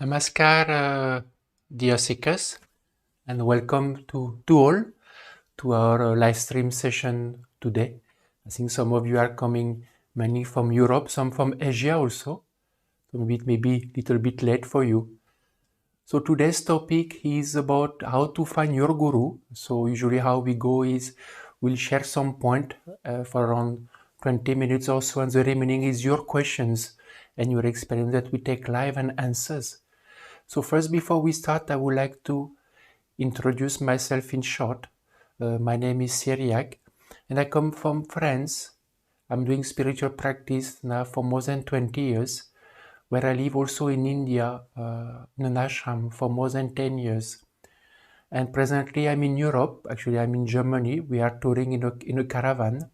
Namaskar, dear seekers, and welcome to all to our live stream session today. I think some of you are coming, many from Europe, some from Asia also. So maybe it may be a little bit late for you. So today's topic is about how to find your guru. So usually how we go is we'll share some point for around 20 minutes or so, and the remaining is your questions and your experience that we take live and answers. So first, before we start, I would like to introduce myself in short. My name is Cyriaque, and I come from France. I'm doing spiritual practice now for more than 20 years, where I live also in India, in an ashram for more than 10 years. And presently I'm in Europe, actually I'm in Germany. We are touring in a caravan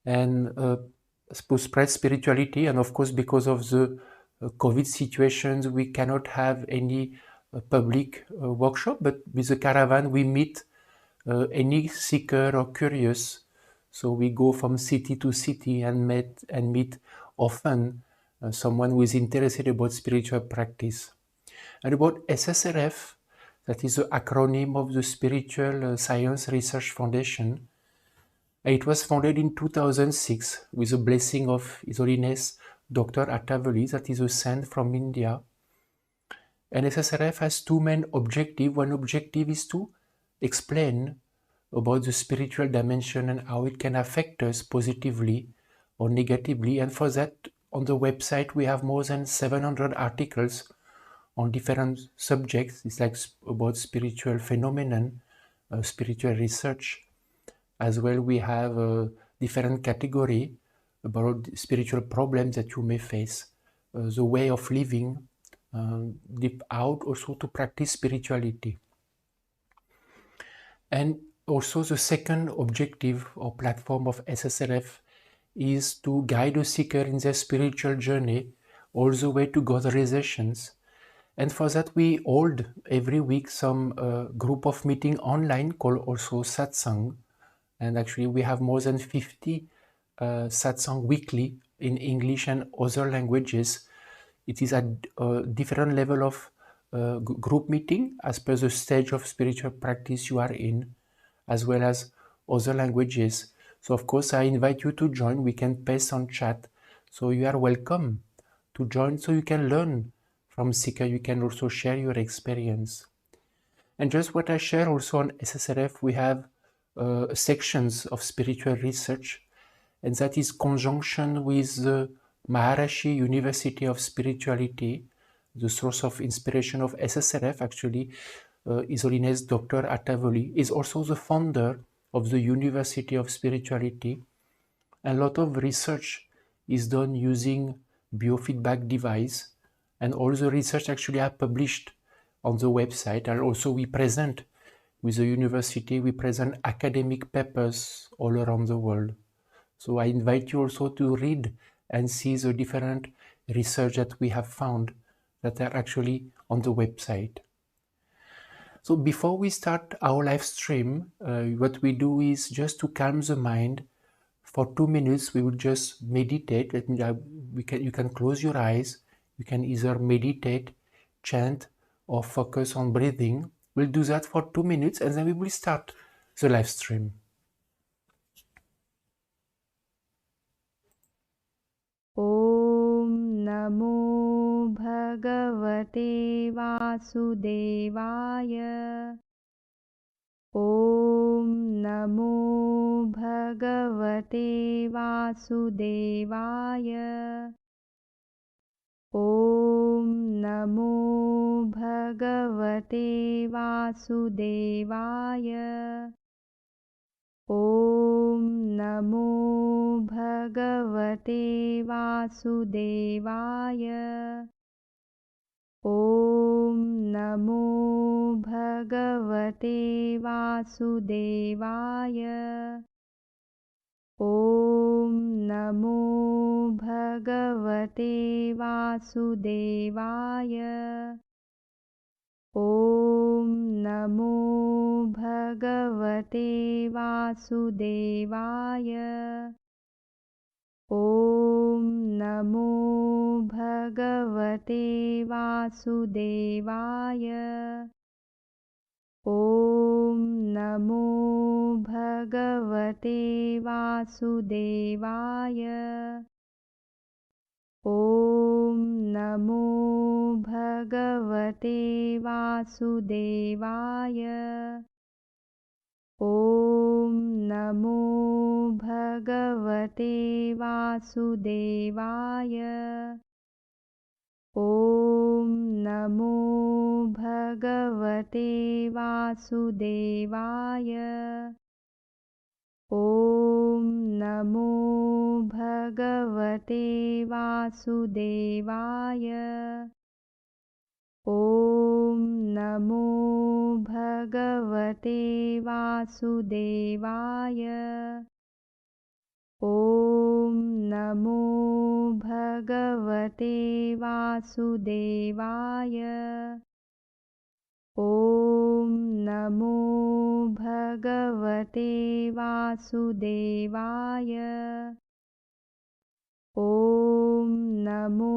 and to spread spirituality. And of course, because of the COVID situations, we cannot have any public workshop, but with the caravan, we meet any seeker or curious. So we go from city to city and meet often someone who is interested about spiritual practice. And about SSRF, that is the acronym of the Spiritual Science Research Foundation. It was founded in 2006 with the blessing of His Holiness Dr. Vallee, that is a saint from India. And SSRF has two main objectives. One objective is to explain about the spiritual dimension and how it can affect us positively or negatively. And for that, on the website, we have more than 700 articles on different subjects. It's like about spiritual phenomenon, spiritual research. As well, we have a different category about spiritual problems that you may face, the way of living, deep out also to practice spirituality. And also the second objective or platform of SSRF is to guide a seeker in their spiritual journey all the way to God realizations. And for that, we hold every week some group of meeting online called also satsang. And actually, we have more than 50 satsang weekly in English and other languages. It is at a different level of group meeting as per the stage of spiritual practice you are in, as well as other languages. So of course, I invite you to join. We can paste on chat. So you are welcome to join so you can learn from seeker. You can also share your experience. And just what I share also on SSRF, we have sections of spiritual research, and that is conjunction with the Maharishi University of Spirituality, the source of inspiration of SSRF. Actually, His Holiness Dr. Vallee is also the founder of the University of Spirituality. A lot of research is done using biofeedback device, and all the research actually are published on the website. And also we present with the university, we present academic papers all around the world. So I invite you also to read and see the different research that we have found that are actually on the website. So before we start our live stream, what we do is just to calm the mind. For 2 minutes, we will just meditate. That means you can close your eyes. You can either meditate, chant, or focus on breathing. We'll do that for 2 minutes, and then we will start the live stream. Om Namo Bhagavate Vasudevaya. Om Namo Bhagavate Vasudevaya. Om Namo Bhagavate Vasudevaya. Om Namo Bhagavate Vasudevaya. Om Namo Bhagavate Vasudevaya. Om Namo Bhagavate Vasudevaya. Om Namo Bhagavate Vasudevaya. ॐ नमो भगवते वासुदेवाय। ॐ नमो भगवते वासुदेवाय। ॐ नमो भगवते वासुदेवाय। ॐ नमो भगवते वासुदेवाय। ॐ नमो भगवते वासुदेवाय। ॐ नमो भगवते वासुदेवाय। ॐ नमो भगवते वासुदेवाय। ॐ नमो भगवते वासुदेवाय। ॐ नमो भगवते वासुदेवाय। ॐ नमो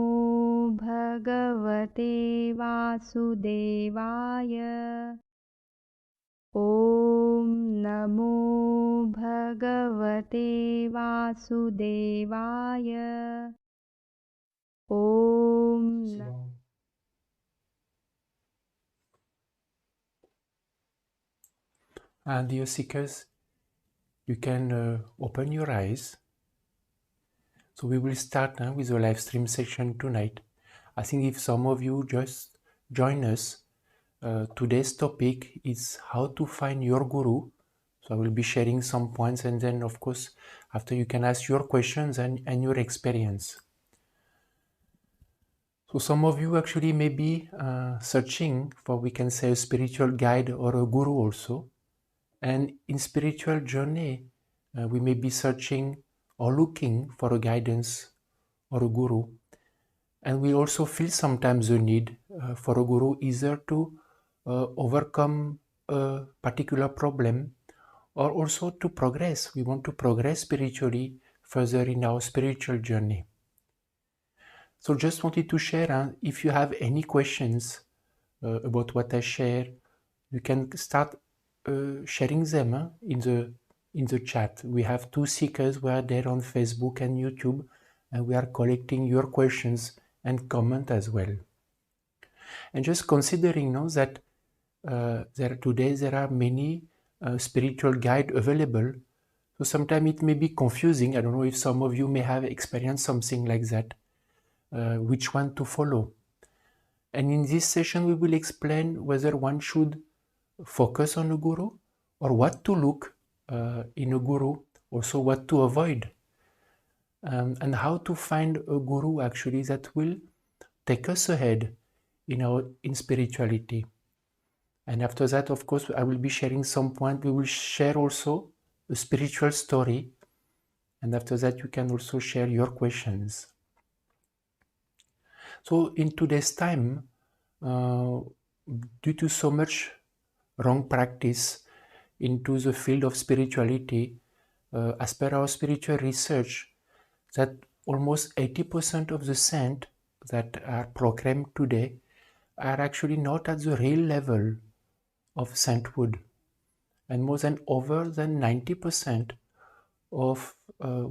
भगवते वासुदेवाय। ॐ नमो भगवते वासुदेवाय। ॐ And dear seekers, you can open your eyes. So we will start now with the live stream session tonight. I think if some of you just join us, today's topic is how to find your guru. So I will be sharing some points, and then of course after you can ask your questions and your experience. So some of you actually may be searching for, we can say, a spiritual guide or a guru also. And in spiritual journey, we may be searching or looking for a guidance or a guru. And we also feel sometimes the need for a guru either to overcome a particular problem or also to progress. We want to progress spiritually further in our spiritual journey. So just wanted to share, if you have any questions about what I share, you can start sharing them in the chat. We have two seekers who are there on Facebook and YouTube, and we are collecting your questions and comment as well. And just considering now that today there are many spiritual guides available, so sometimes it may be confusing. I don't know if some of you may have experienced something like that, which one to follow. And in this session we will explain whether one should focus on a guru or what to look in a guru, also what to avoid, and how to find a guru actually that will take us ahead in spirituality. And after that, of course, I will be sharing some point. We will share also a spiritual story, and after that you can also share your questions. So in today's time, due to so much wrong practice into the field of spirituality, as per our spiritual research, that almost 80% of the saints that are proclaimed today are actually not at the real level of sainthood, and more than 90% of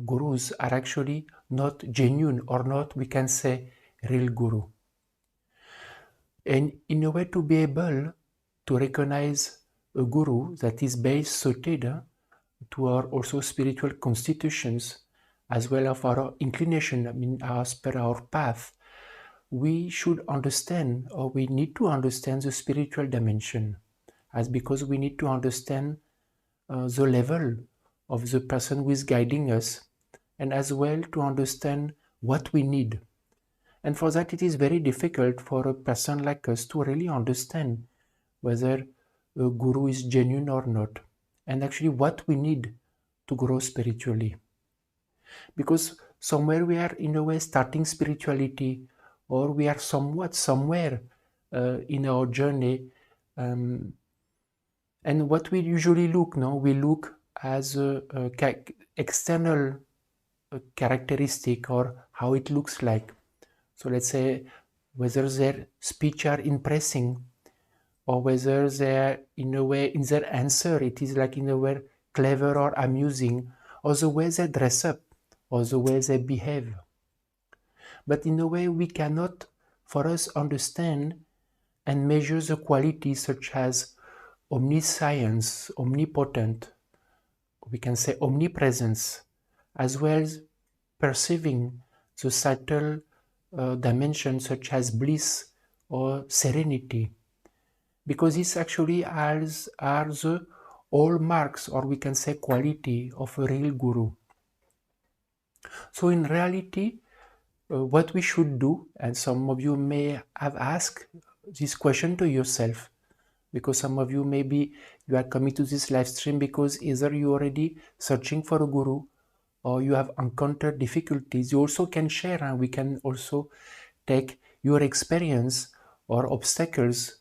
gurus are actually not genuine or not, we can say, real guru. And in a way to be able to recognize a guru that is best suited to our also spiritual constitutions as well as our inclination, I mean as per our path, we should understand, or we need to understand, the spiritual dimension, as because we need to understand the level of the person who is guiding us, and as well to understand what we need. And for that it is very difficult for a person like us to really understand whether a guru is genuine or not, and actually what we need to grow spiritually. Because somewhere we are in a way starting spirituality, or we are somewhat somewhere in our journey, and what we usually look now, we look as external characteristic or how it looks like. So let's say whether their speech are impressing, or whether they're in a way in their answer it is like in a way clever or amusing, or the way they dress up, or the way they behave. But in a way we cannot for us understand and measure the qualities such as omniscience, omnipotent, we can say omnipresence, as well as perceiving the subtle dimensions such as bliss or serenity, because these actually are the hallmarks, or we can say quality, of a real guru. So in reality, what we should do, and some of you may have asked this question to yourself, because some of you maybe you are coming to this live stream because either you already searching for a guru or you have encountered difficulties. You also can share, and we can also take your experience or obstacles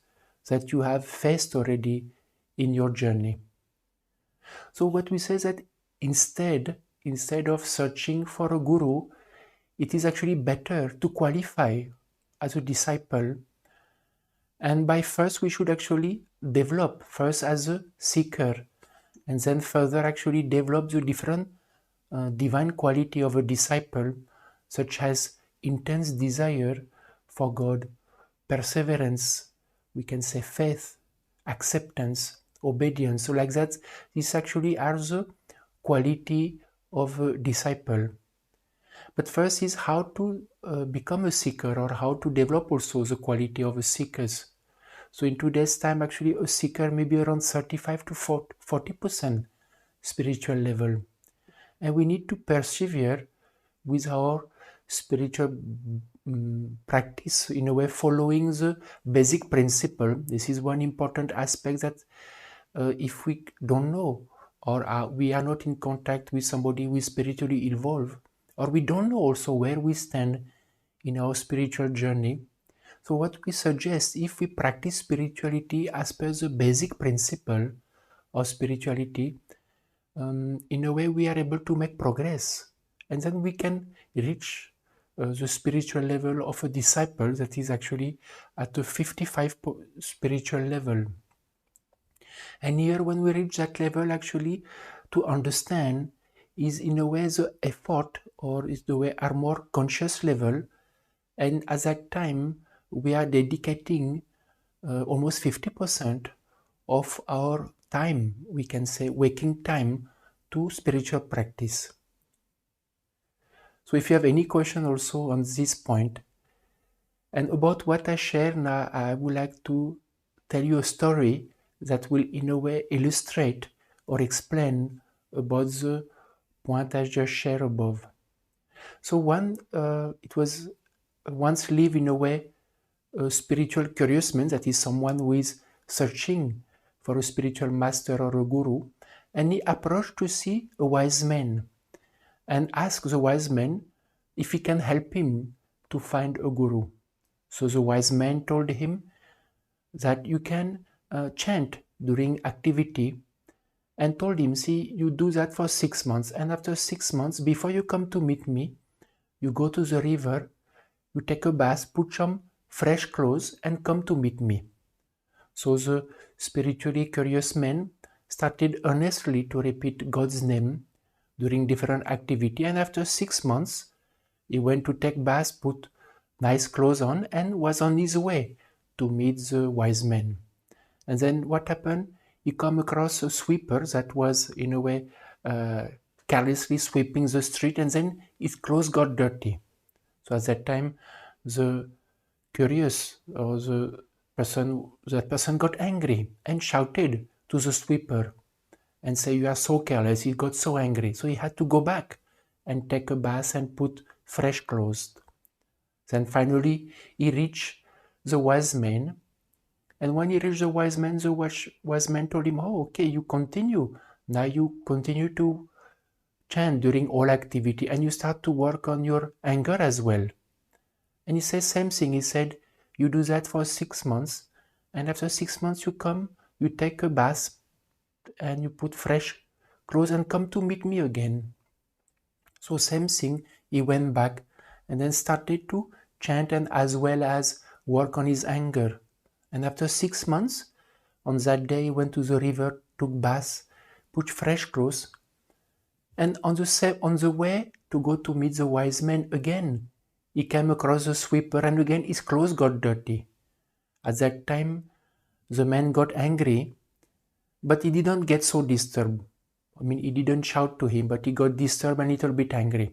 that you have faced already in your journey. So what we say is that instead of searching for a guru, it is actually better to qualify as a disciple. And by first, we should actually develop first as a seeker, and then further actually develop the different divine quality of a disciple, such as intense desire for God, perseverance, we can say faith, acceptance, obedience. So like that, these actually are the quality of a disciple. But first is how to become a seeker, or how to develop also the quality of a seekers. So in today's time, actually a seeker may be around 35 to 40% spiritual level. And we need to persevere with our spiritual practice, in a way following the basic principle. This is one important aspect, that if we don't know, or we are not in contact with somebody who is spiritually evolved, or we don't know also where we stand in our spiritual journey. So what we suggest, if we practice spirituality as per the basic principle of spirituality, in a way we are able to make progress, and then we can reach the spiritual level of a disciple, that is actually at a 55 spiritual level. And here, when we reach that level, actually to understand is in a way the effort, or is the way our more conscious level. And at that time we are dedicating almost 50% of our time, we can say waking time, to spiritual practice. So if you have any question also on this point, and about what I share now, I would like to tell you a story that will in a way illustrate or explain about the point I just shared above. So it was once lived in a way a spiritual curious man, that is someone who is searching for a spiritual master or a guru, and he approached to see a wise man and asked the wise man if he can help him to find a guru. So the wise man told him that you can chant during activity, and told him, see, you do that for 6 months, and after 6 months, before you come to meet me, you go to the river, you take a bath, put some fresh clothes, and come to meet me. So the spiritually curious man started earnestly to repeat God's name during different activity, and after 6 months, he went to take bath, put nice clothes on, and was on his way to meet the wise man. And then what happened? He come across a sweeper that was in a way carelessly sweeping the street, and then his clothes got dirty. So at that time, the curious, or that person got angry and shouted to the sweeper and say, you are so careless. He got so angry. So he had to go back and take a bath and put fresh clothes. Then finally he reached the wise man. And when he reached the wise man told him, oh, okay, you continue. Now you continue to chant during all activity, and you start to work on your anger as well. And he says same thing. He said, you do that for 6 months, and after 6 months you come, you take a bath, and you put fresh clothes and come to meet me again. So same thing, he went back and then started to chant and as well as work on his anger. And after 6 months, on that day he went to the river, took bath, put fresh clothes, and on the way to go to meet the wise men again, he came across the sweeper and again his clothes got dirty. At that time, the man got angry, but he didn't get so disturbed. I mean, he didn't shout to him, but he got disturbed and a little bit angry.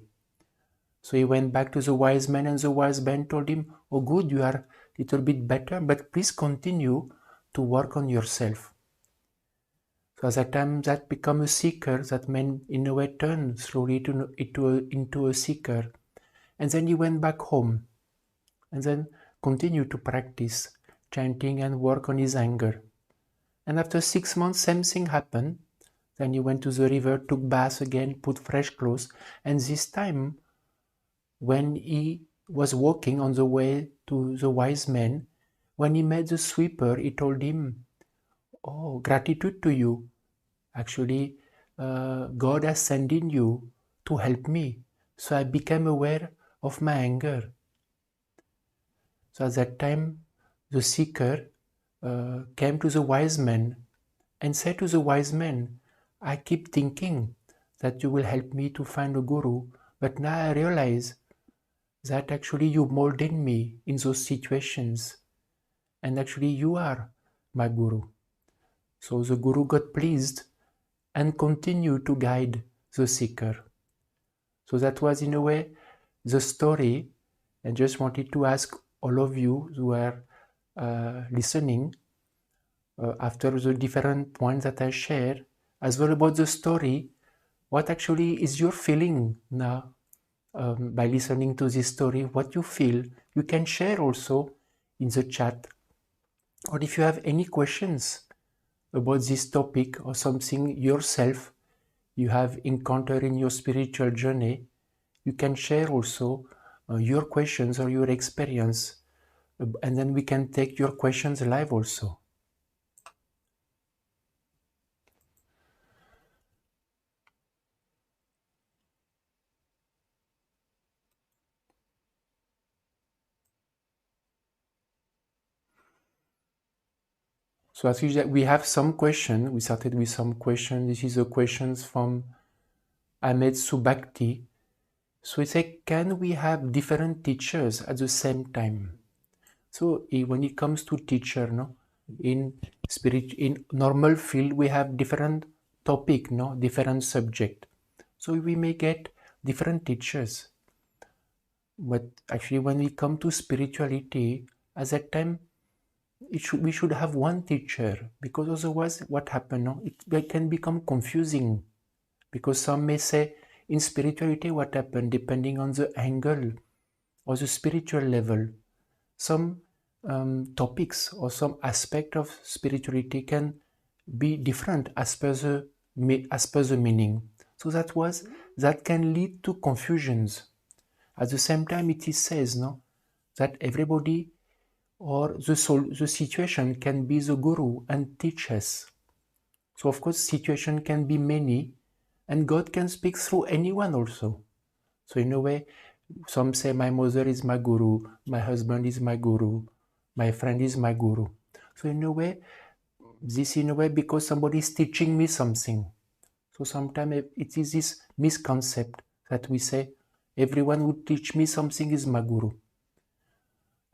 So he went back to the wise man, and the wise man told him, "Oh, good, you are a little bit better, but please continue to work on yourself." So at that time, that became a seeker. That man, in a way, turned slowly into a seeker. And then he went back home, and then continued to practice chanting and work on his anger. And after 6 months, same thing happened. Then he went to the river, took bath again, put fresh clothes, and this time, when he was walking on the way to the wise man, when he met the sweeper, he told him, "Oh, gratitude to you. Actually, God has sent in you to help me." So I became aware of my anger. So at that time, the seeker came to the wise man and said to the wise man, "I keep thinking that you will help me to find a guru, but now I realize that actually you molded me in those situations, and actually you are my guru." So the guru got pleased and continued to guide the seeker. So that was in a way the story, and just wanted to ask all of you who are listening after the different points that I shared, as well about the story, what actually is your feeling now by listening to this story, what you feel. You can share also in the chat, or if you have any questions about this topic or something yourself you have encountered in your spiritual journey, you can share also your questions or your experience, and then we can take your questions live also. So as usual, we have some questions. We started with some questions. This is a questions from Ahmed Subakti. So he said, can we have different teachers at the same time? So when it comes to teacher, no, in normal field, we have different topic, no, different subject. So we may get different teachers. But actually, when we come to spirituality, at that time, we should have one teacher, because otherwise what happens, no? It can become confusing, because some may say in spirituality what happened, depending on the angle or the spiritual level, some topics or some aspect of spirituality can be different as per the meaning. So that can lead to confusions. At the same time, it is says, no, that everybody or the situation can be the guru and teach us. So of course, situation can be many, and God can speak through anyone also. So in a way, some say my mother is my guru, my husband is my guru, my friend is my guru. So in a way, because somebody is teaching me something. So sometimes it is this misconcept that we say everyone who teach me something is my guru.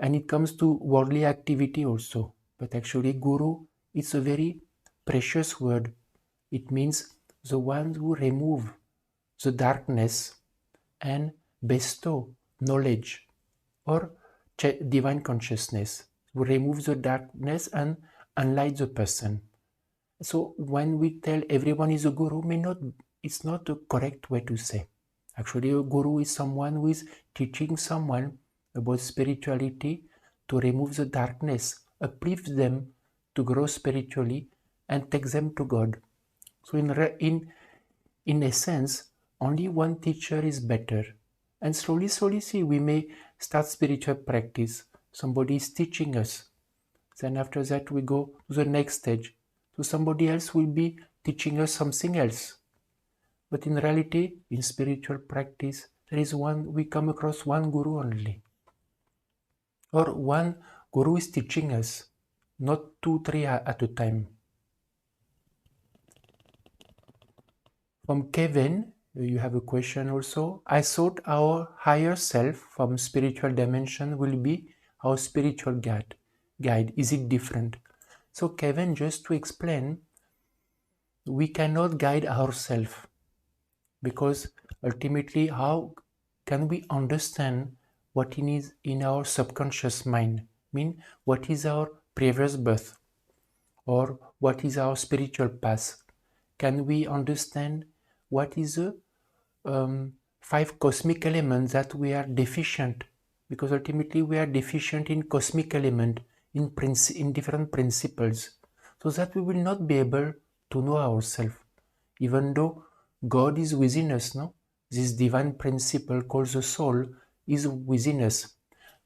And it comes to worldly activity also. But actually, guru is a very precious word. It means the one who remove the darkness and bestow knowledge or divine consciousness, who remove the darkness and enlighten the person. So when we tell everyone is a guru, it's not a correct way to say. Actually, a guru is someone who is teaching someone about spirituality to remove the darkness, uplift them to grow spiritually, and take them to God. So in essence, only one teacher is better. And slowly, see, we may start spiritual practice. Somebody is teaching us. Then after that, we go to the next stage. So somebody else will be teaching us something else. But in reality, in spiritual practice, we come across one guru only. Or one guru is teaching us, not 2, 3 at a time. From Kevin, you have a question also. I thought our higher self from spiritual dimension will be our spiritual guide. Is it different? So Kevin, just to explain, we cannot guide ourselves, because ultimately how can we understand what is in our subconscious mind? Mean, what is our previous birth, or what is our spiritual past? Can we understand what is the 5 cosmic elements that we are deficient? Because ultimately we are deficient in cosmic element, in different principles, so that we will not be able to know ourselves, even though God is within us. No, this divine principle called the soul is within us,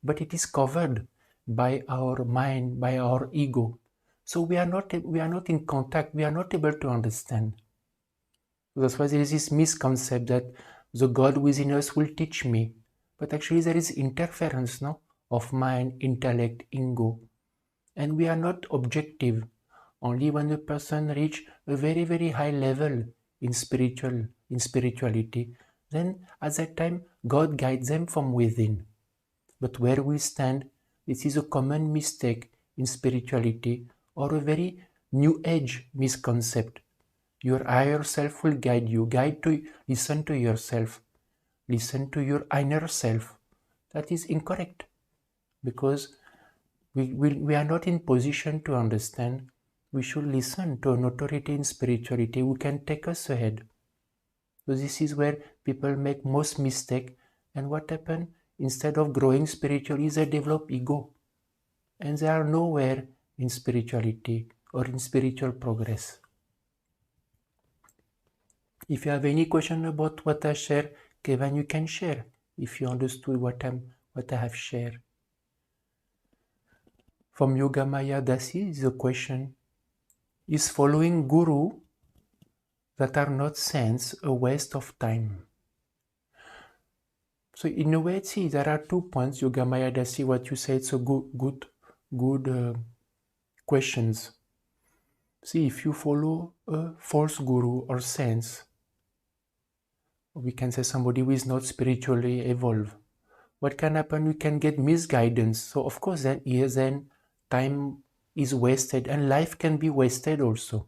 but it is covered by our mind, by our ego. So we are not in contact. We are not able to understand. That's why there is this misconception that the God within us will teach me, but actually there is interference, no, of mind, intellect, ego, and we are not objective. Only when a person reach a very, very high level in spirituality, then at that time God guides them from within. But where we stand, this is a common mistake in spirituality, or a very new age misconception. Your higher self will guide you. Listen to yourself. Listen to your inner self. That is incorrect, because we are not in position to understand. We should listen to an authority in spirituality who can take us ahead. So this is where people make most mistake, and what happen, instead of growing spiritually, they develop ego, and they are nowhere in spirituality or in spiritual progress. If you have any question about what I share, Kevin, you can share if you understood what I have shared. From Yogamaya Dasi is a question: is following guru that are not saints a waste of time? So in a way, see, there are 2 points. Yogamaya Dasi, what you say, it's a good questions. See, if you follow a false guru or saints, we can say somebody who is not spiritually evolved, what can happen? You can get misguidance. So of course then time is wasted, and life can be wasted also.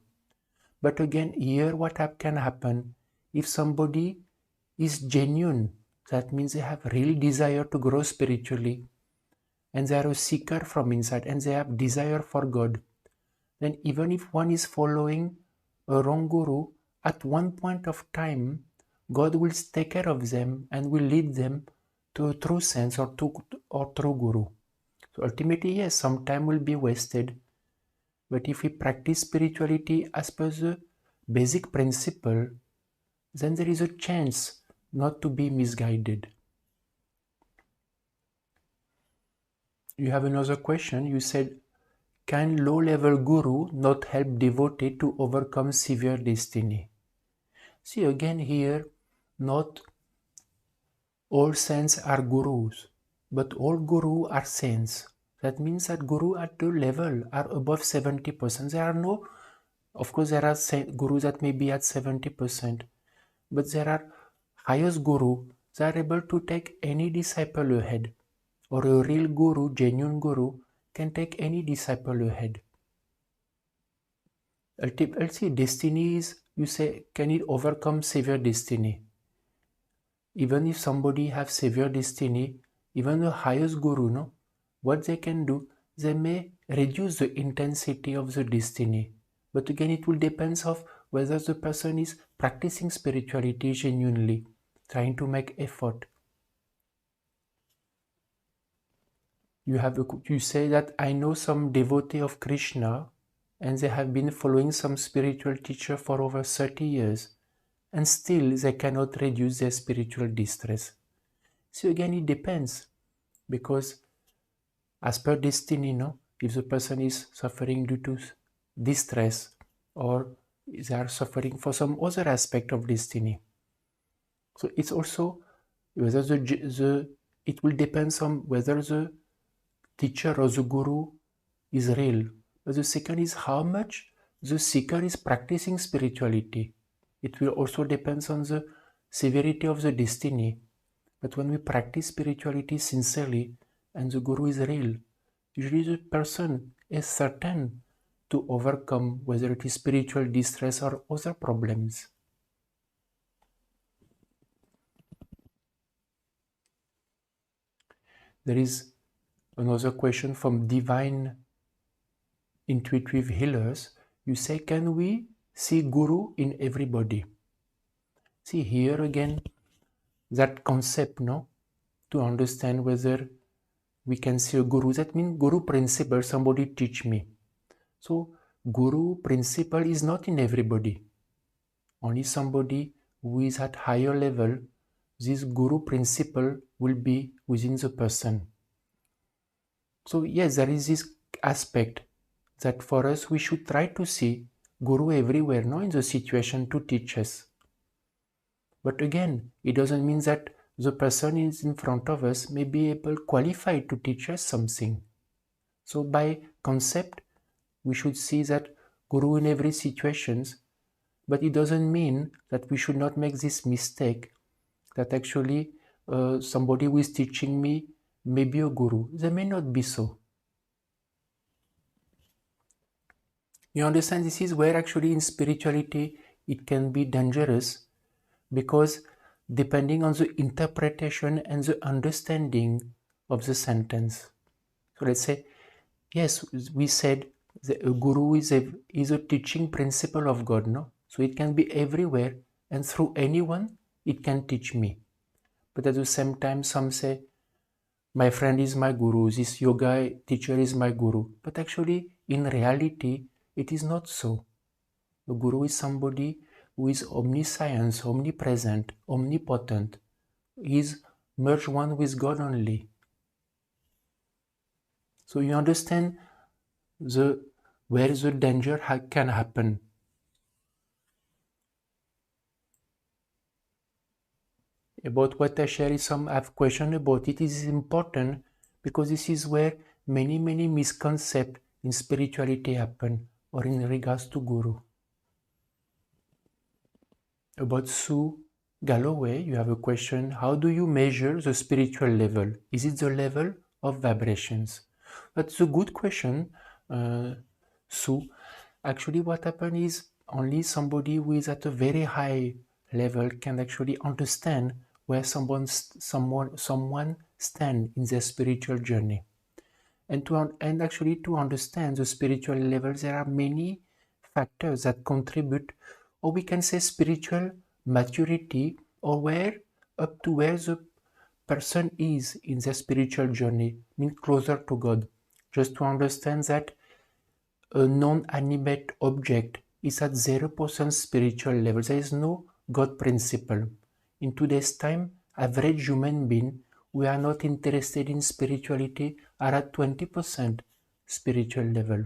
But again, here what can happen, if somebody is genuine, that means they have real desire to grow spiritually, and they are a seeker from inside, and they have desire for God, then even if one is following a wrong guru, at one point of time God will take care of them and will lead them to a true sense, or true guru. So ultimately, yes, some time will be wasted, but if we practice spirituality as per the basic principle, then there is a chance not to be misguided. You have another question. You said, can low-level guru not help devotee to overcome severe destiny? See, again here, not all saints are gurus, but all gurus are saints. That means that guru at the level are above 70%. There are no, of course there are gurus that may be at 70%, but there are highest guru that are able to take any disciple ahead, or a real guru, genuine guru, can take any disciple ahead. Ultimately, destiny is, you say, can it overcome severe destiny? Even if somebody have severe destiny, even the highest guru, no, what they can do, they may reduce the intensity of the destiny. But again, it will depend of whether the person is practicing spirituality genuinely, trying to make effort. You say that I know some devotee of Krishna, and they have been following some spiritual teacher for over 30 years, and still they cannot reduce their spiritual distress. So again, it depends, because as per destiny, no, if the person is suffering due to distress, or they are suffering for some other aspect of destiny, So it's also whether it will depend on whether the teacher or the guru is real. But the second is how much the seeker is practicing spirituality. It will also depend on the severity of the destiny. But when we practice spirituality sincerely and the guru is real, usually the person is certain to overcome whether it is spiritual distress or other problems. There is another question from Divine Intuitive Healers. You say, can we see guru in everybody? See, here again, that concept, no? To understand whether we can see a guru. That means guru principle, somebody teach me. So guru principle is not in everybody. Only somebody who is at higher level, this guru principle will be within the person. So yes, there is this aspect that for us we should try to see guru everywhere, no, in the situation to teach us. But again, it doesn't mean that the person is in front of us may be able qualified to teach us something. So by concept, we should see that guru in every situations, but it doesn't mean that we should not make this mistake that actually somebody who is teaching me may be a guru. They may not be so. You understand, this is where actually in spirituality it can be dangerous, because depending on the interpretation and the understanding of the sentence. So let's say, yes, we said that a guru is a teaching principle of God, no? So it can be everywhere and through anyone it can teach me. But at the same time, some say, my friend is my guru, this yoga teacher is my guru. But actually, in reality, it is not so. The guru is somebody who is omniscience, omnipresent, omnipotent. He is merged one with God only. So you understand where the danger can happen. About what I share is some have question about it. It is important because this is where many misconceptions in spirituality happen, or in regards to guru. About Sue Galloway, you have a question. How do you measure the spiritual level? Is it the level of vibrations? That's a good question, Sue. Actually, what happens is only somebody who is at a very high level can actually understand where someone stand in their spiritual journey. And actually to understand the spiritual level, there are many factors that contribute, or we can say spiritual maturity, or where up to where the person is in their spiritual journey, mean closer to God. Just to understand that a non-animate object is at 0% spiritual level. There is no God principle. In today's time, average human being who are not interested in spirituality are at 20% spiritual level.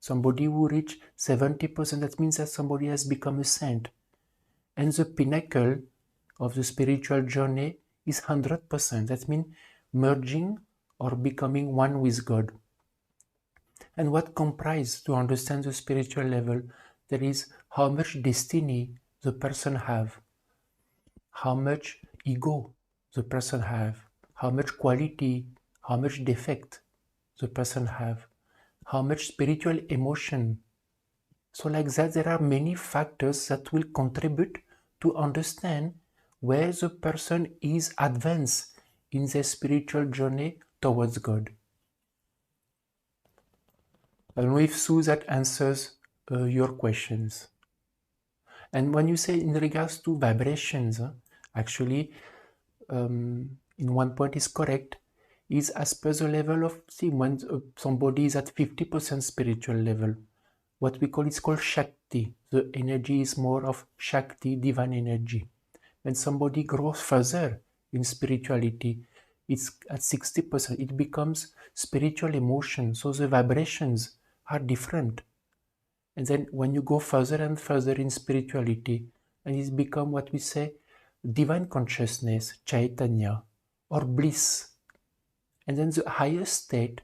Somebody who reach 70%, that means that somebody has become a saint. And the pinnacle of the spiritual journey is 100%. That means merging or becoming one with God. And what comprise to understand the spiritual level, there is how much destiny the person have, how much ego the person have, how much quality, how much defect the person have, how much spiritual emotion. So like that, there are many factors that will contribute to understand where the person is advanced in their spiritual journey towards God. I don't know if Sue that answers your questions. And when you say in regards to vibrations, actually, in one point is correct, is as per the level of, see, when somebody is at 50% spiritual level, what we call, it's called Shakti. The energy is more of Shakti, divine energy. When somebody grows further in spirituality, it's at 60%, it becomes spiritual emotion. So the vibrations are different. And then when you go further and further in spirituality, and it's become what we say divine consciousness, Chaitanya, or bliss. And then the highest state,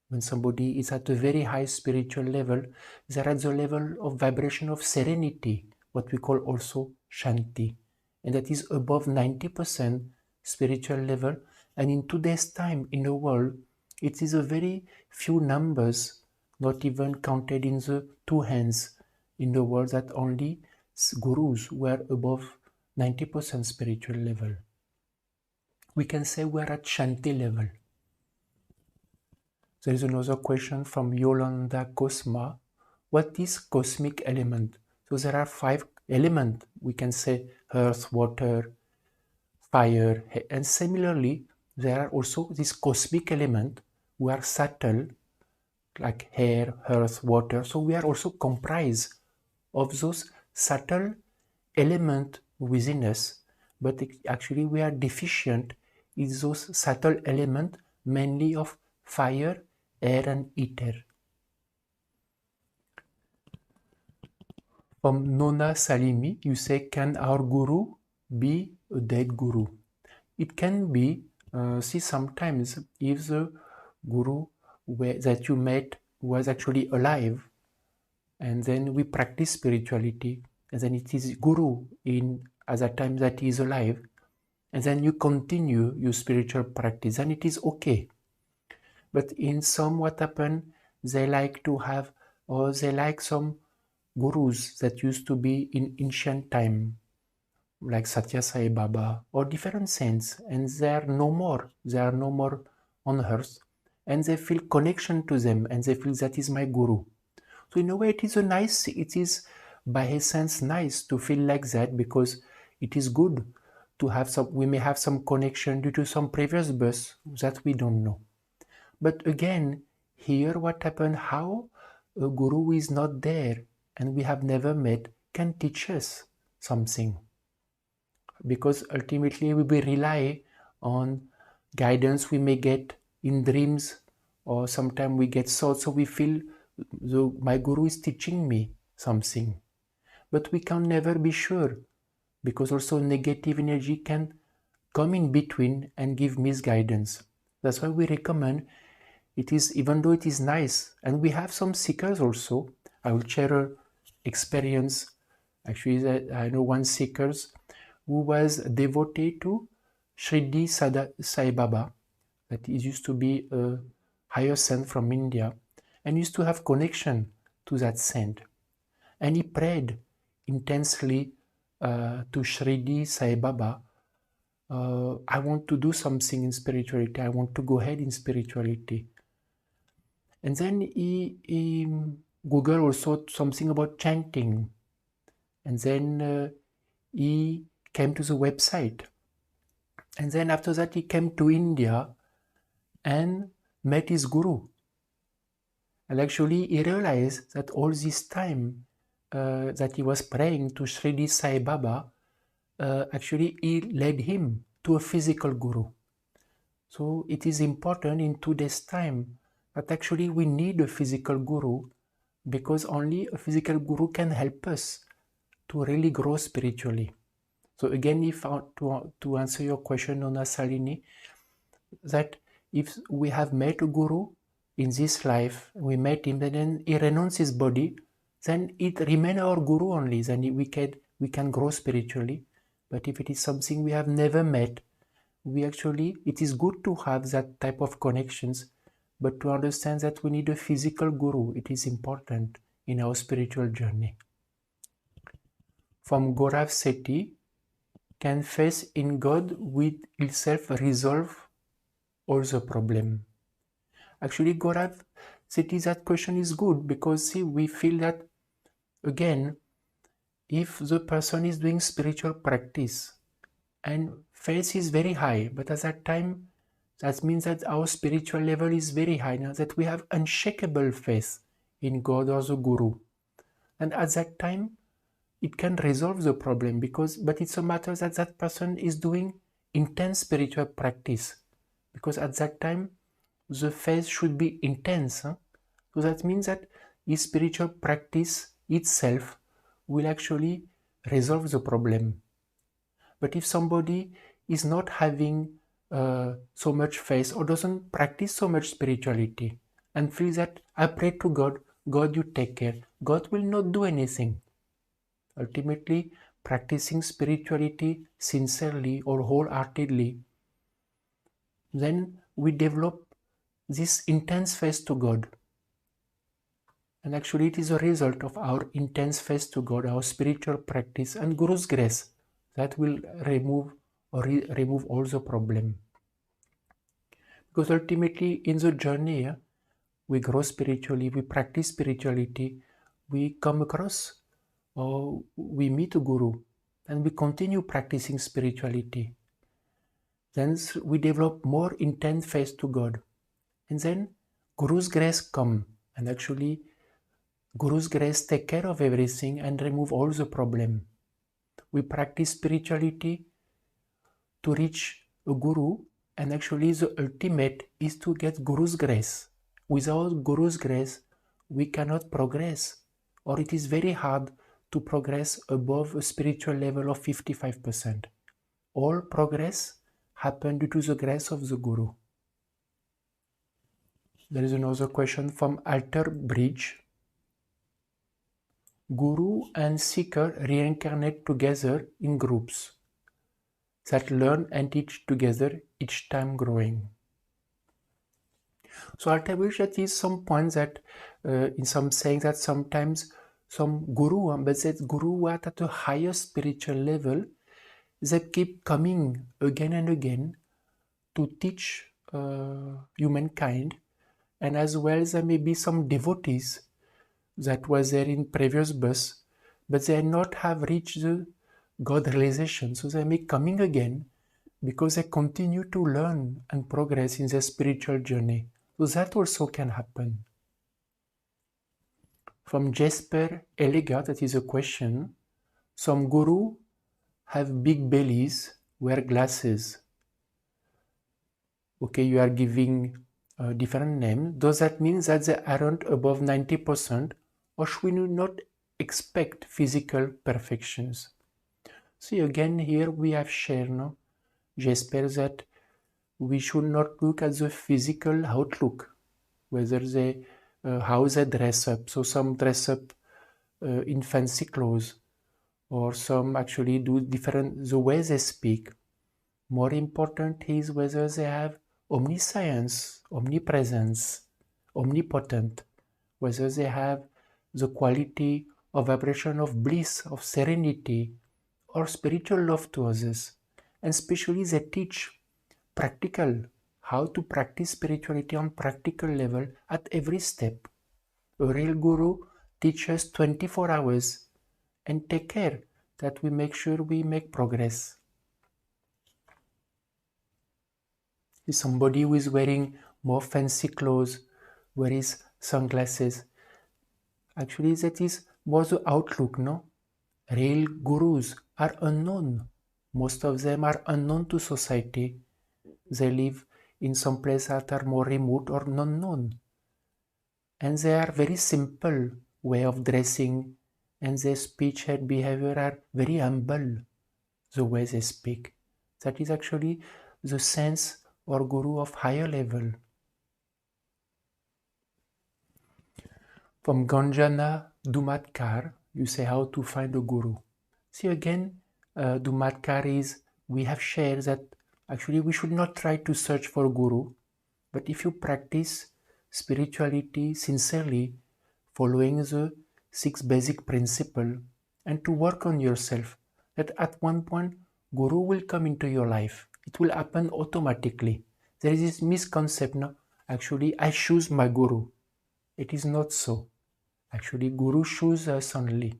when somebody is at a very high spiritual level, they're at the level of vibration of serenity, what we call also Shanti. And that is above 90% spiritual level. And in today's time in the world, it is a very few numbers, not even counted in the two hands in the world, that only gurus were above 90% spiritual level. We can say we're at Shanti level. There is another question from Yolanda Cosma. What is cosmic element? So there are 5 elements. We can say earth, water, fire, and similarly, there are also these cosmic elements who are subtle, like air, earth, water. So we are also comprised of those subtle elements within us, but actually we are deficient in those subtle elements, mainly of fire, air, and ether. From Nona Salimi, you say, can our guru be a dead guru? It can be. See, sometimes if the guru that you met was actually alive, and then we practice spirituality, and then it is guru at that time that he is alive, and then you continue your spiritual practice, and it is okay. But in some, what happen, they like to have, or they like some gurus that used to be in ancient time, like Satya Sai Baba, or different saints, and they are no more. They are no more on earth, and they feel connection to them, and they feel that is my guru. So in a way, it is by essence nice to feel like that, because it is good to have some. We may have some connection due to some previous birth that we don't know. But again, here what happened? How a guru who is not there and we have never met can teach us something, because ultimately we rely on guidance we may get in dreams, or sometimes we get thoughts, so we feel my guru is teaching me something, but we can never be sure, because also negative energy can come in between and give misguidance. That's why we recommend, it is, even though it is nice, and we have some seekers also. I will share an experience. Actually, I know one seeker who was devotee to Shridi Sai Baba, that is used to be a higher saint from India, and used to have connection to that saint. And he prayed intensely to Shridi Sai Baba, I want to do something in spirituality, I want to go ahead in spirituality. And then he Googled also something about chanting. And then he came to the website. And then after that, he came to India and met his guru. And actually, he realized that all this time that he was praying to Shridi Sai Baba, actually, he led him to a physical guru. So it is important in today's time that actually we need a physical guru, because only a physical guru can help us to really grow spiritually. So again, if to answer your question, Nona Salini, that if we have met a guru in this life, we met him, and then he renounced his body, then it remains our guru only. Then we can grow spiritually. But if it is something we have never met, it is good to have that type of connections, but to understand that we need a physical guru, it is important in our spiritual journey. From Gaurav Sethi, can faith in God with itself resolve all the problem? Actually, Gaurav Sethi, that question is good, because see, we feel that, again, if the person is doing spiritual practice and faith is very high, but at that time, that means that our spiritual level is very high now, that we have unshakable faith in God or the Guru. And at that time, it can resolve the problem, but it's a matter that that person is doing intense spiritual practice, because at that time, the faith should be intense. So that means that his spiritual practice itself will actually resolve the problem. But if somebody is not having so much faith or doesn't practice so much spirituality and feels that I pray to God, God you take care, God will not do anything. Ultimately, practicing spirituality sincerely or wholeheartedly, then we develop this intense faith to God. And actually it is a result of our intense faith to God, our spiritual practice and Guru's grace that will remove remove all the problem. Because ultimately in the journey, we grow spiritually, we practice spirituality, we come across or we meet a Guru and we continue practicing spirituality. Then we develop more intense faith to God. And then Guru's grace come, and actually Guru's grace take care of everything and remove all the problem. We practice spirituality to reach a Guru, and actually the ultimate is to get Guru's grace. Without Guru's grace, we cannot progress, or it is very hard to progress above a spiritual level of 55%. All progress happens due to the grace of the Guru. There is another question from Alter Bridge. Guru and seeker reincarnate together in groups that learn and teach together, each time growing. So Alter Bridge, that is some point that in some saying that sometimes some guru, but that guru at a higher spiritual level, they keep coming again and again to teach humankind, and as well there may be some devotees that was there in previous births, but they not have reached the God realization, so they may coming again because they continue to learn and progress in their spiritual journey. So that also can happen. From Jesper Elega, that is a question. Some guru have big bellies, wear glasses. Okay, you are giving a different name. Does that mean that they aren't above 90%, or should we not expect physical perfections? See, again, here we have shared, no? Jesper, that we should not look at the physical outlook, whether they, how they dress up. So some dress up in fancy clothes, or some actually do different, the way they speak. More important is whether they have omniscience, omnipresence, omnipotent, whether they have the quality of vibration of bliss, of serenity, or spiritual love to others. And especially they teach practical, how to practice spirituality on practical level at every step. A real guru teaches 24 hours and take care that we make sure we make progress. If somebody who is wearing more fancy clothes, wears sunglasses, actually that is more the outlook, no? Real gurus are unknown. Most of them are unknown to society. They live in some places that are more remote or non-known. And they are very simple way of dressing, and their speech and behavior are very humble, the way they speak. That is actually the sense or guru of higher level. From Ganjana Dumatkar, you say how to find a guru. See again, Dumatkar is, we have shared that actually we should not try to search for a guru, but if you practice spirituality sincerely, following the 6 basic principles, and to work on yourself, that at one point guru will come into your life. It will happen automatically. There is this misconception, no? Actually I choose my guru. It is not so. Actually guru chooses us only.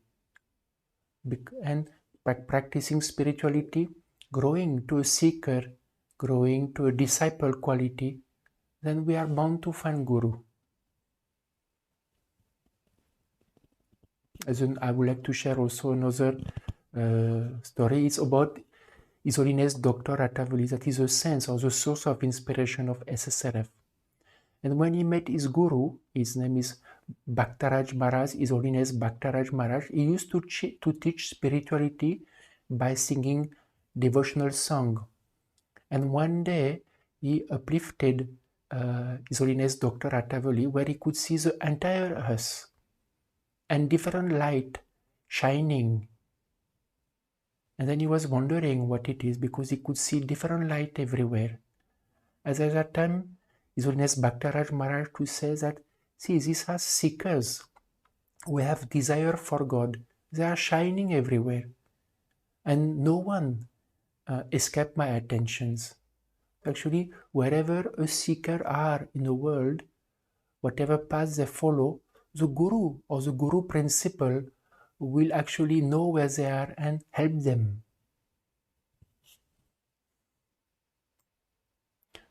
And by practicing spirituality, growing to a seeker, growing to a disciple quality, then we are bound to find guru. I would like to share also another story. It's about His Holiness Dr. Vallee, that is the sense or the source of inspiration of SSRF. And when he met his guru, his name is Bhaktaraj Maharaj, His Holiness Bhaktaraj Maharaj, he used to teach spirituality by singing devotional song. And one day he uplifted His Holiness Dr. Atavali, where he could see the entire us and different light shining. And then he was wondering what it is, because he could see different light everywhere. As at that time, His Holiness Bhaktaraj Maharaj to say that, see, these are seekers who have desire for God. They are shining everywhere. And no one escaped my attentions. Actually, wherever a seeker are in the world, whatever path they follow, the Guru or the Guru principle will actually know where they are and help them.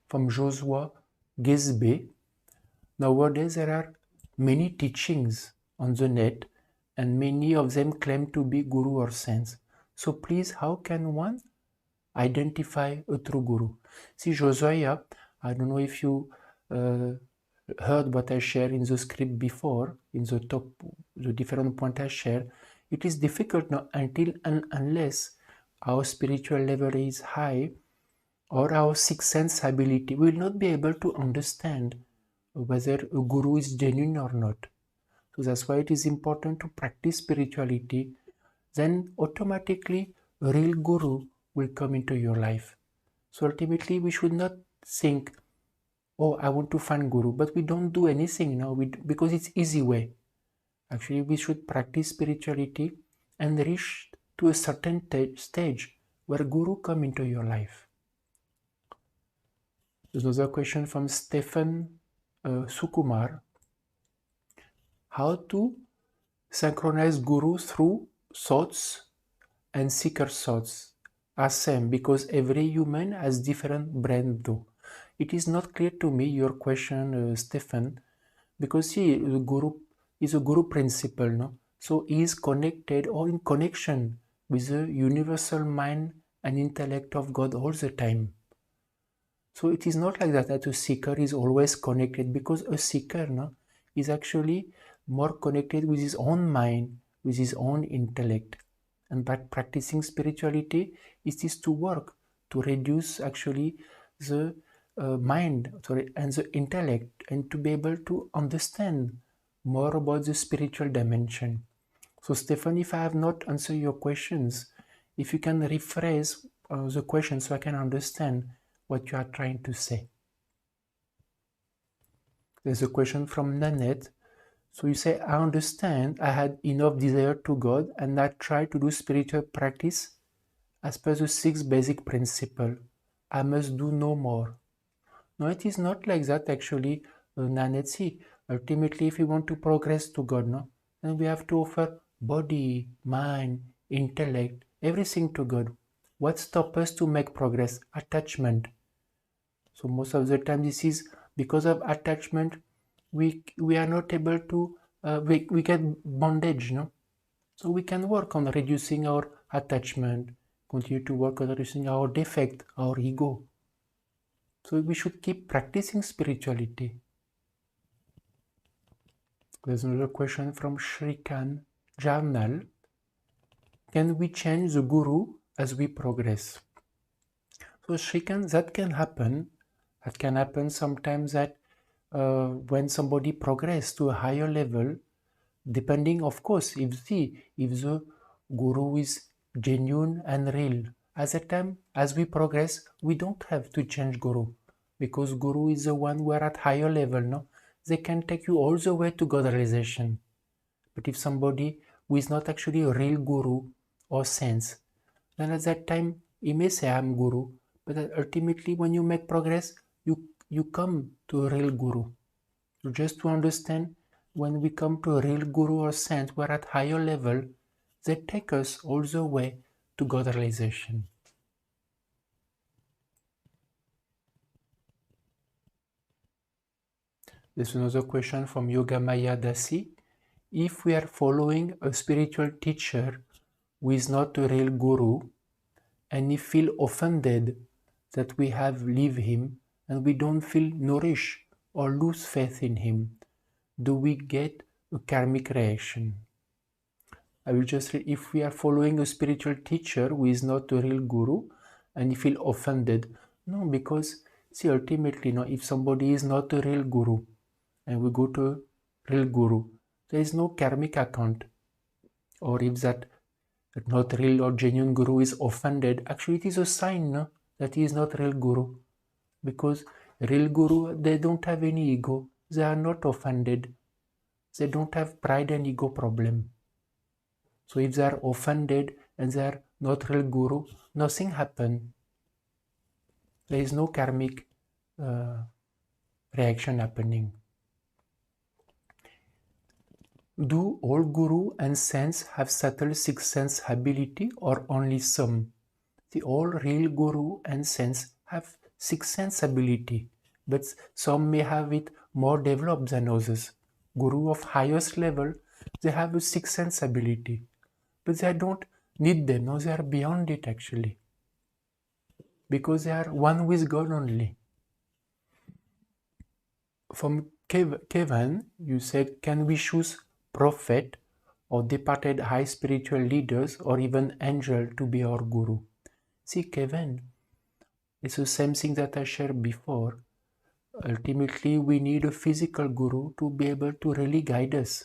From Joshua Gisbe, nowadays there are many teachings on the net, and many of them claim to be Guru or saints. So please, how can one identify a true Guru? See, Josiah, I don't know if you heard what I shared in the script before, in the top, the different points I shared. It is difficult now until and unless our spiritual level is high or our sixth sense ability, we will not be able to understand whether a Guru is genuine or not. So that's why it is important to practice spirituality. Then automatically a real Guru will come into your life. So ultimately we should not think, oh, I want to find Guru, but we don't do anything now because it's easy way. Actually, we should practice spirituality and reach to a certain stage where Guru come into your life. There's another question from Stephen Sukumar. How to synchronize Guru through thoughts and seeker thoughts are same, because every human has different brain though. It is not clear to me your question, Stephen, because see, the Guru is a Guru principle, no? So he is connected or in connection with the universal mind and intellect of God all the time. So it is not like that a seeker is always connected, because a seeker, no, is actually more connected with his own mind, with his own intellect. And by practicing spirituality, it is to work to reduce actually the mind and the intellect, and to be able to understand more about the spiritual dimension. So Stefan, if I have not answered your questions, if you can rephrase the question so I can understand what you are trying to say. There's a question from Nanette. So you say, I understand I had enough desire to God and I tried to do spiritual practice as per the 6 basic principles. I must do no more. No, it is not like that actually, Nanette. See, ultimately if we want to progress to God, no, then we have to offer body, mind, intellect, everything to God. What stops us to make progress? Attachment. So most of the time this is because of attachment. We are not able to, we get bondage, no? So we can work on reducing our attachment, continue to work on reducing our defect, our ego. So we should keep practicing spirituality. There's another question from Shrikan Jarnal. Can we change the Guru as we progress? So Shrikan, that can happen. That can happen sometimes that when somebody progresses to a higher level, depending, of course, if the Guru is genuine and real. As a time, as we progress, we don't have to change Guru, because Guru is the one who are at higher level, no? They can take you all the way to God realization. But if somebody who is not actually a real Guru or sense, then at that time, he may say, I'm Guru, but ultimately when you make progress, you come to a real Guru. So just to understand, when we come to a real Guru or saint, we're at higher level, they take us all the way to God realization. There's another question from Yogamaya Dasi. If we are following a spiritual teacher who is not a real Guru, and we feel offended that we have leave him, and we don't feel nourished or lose faith in him, do we get a karmic reaction? I will just read, if we are following a spiritual teacher who is not a real guru and you feel offended, no, because see, ultimately, no, if somebody is not a real guru and we go to a real guru, there is no karmic account. Or if that not real or genuine guru is offended, actually it is a sign, no, that he is not real guru. Because real guru, they don't have any ego. They are not offended. They don't have pride and ego problem. So if they are offended and they are not real guru, nothing happen. There is no karmic reaction happening. Do all guru and saints have subtle sixth sense ability or only some? The all real guru and saints have sixth sense ability, but some may have it more developed than others. Guru of highest level, they have a sixth sense ability, but they don't need them. No, they are beyond it actually, because they are one with God only. From Kevin, you said, can we choose prophet or departed high spiritual leaders or even angel to be our guru? See, Kevin, it's the same thing that I shared before. Ultimately, we need a physical guru to be able to really guide us.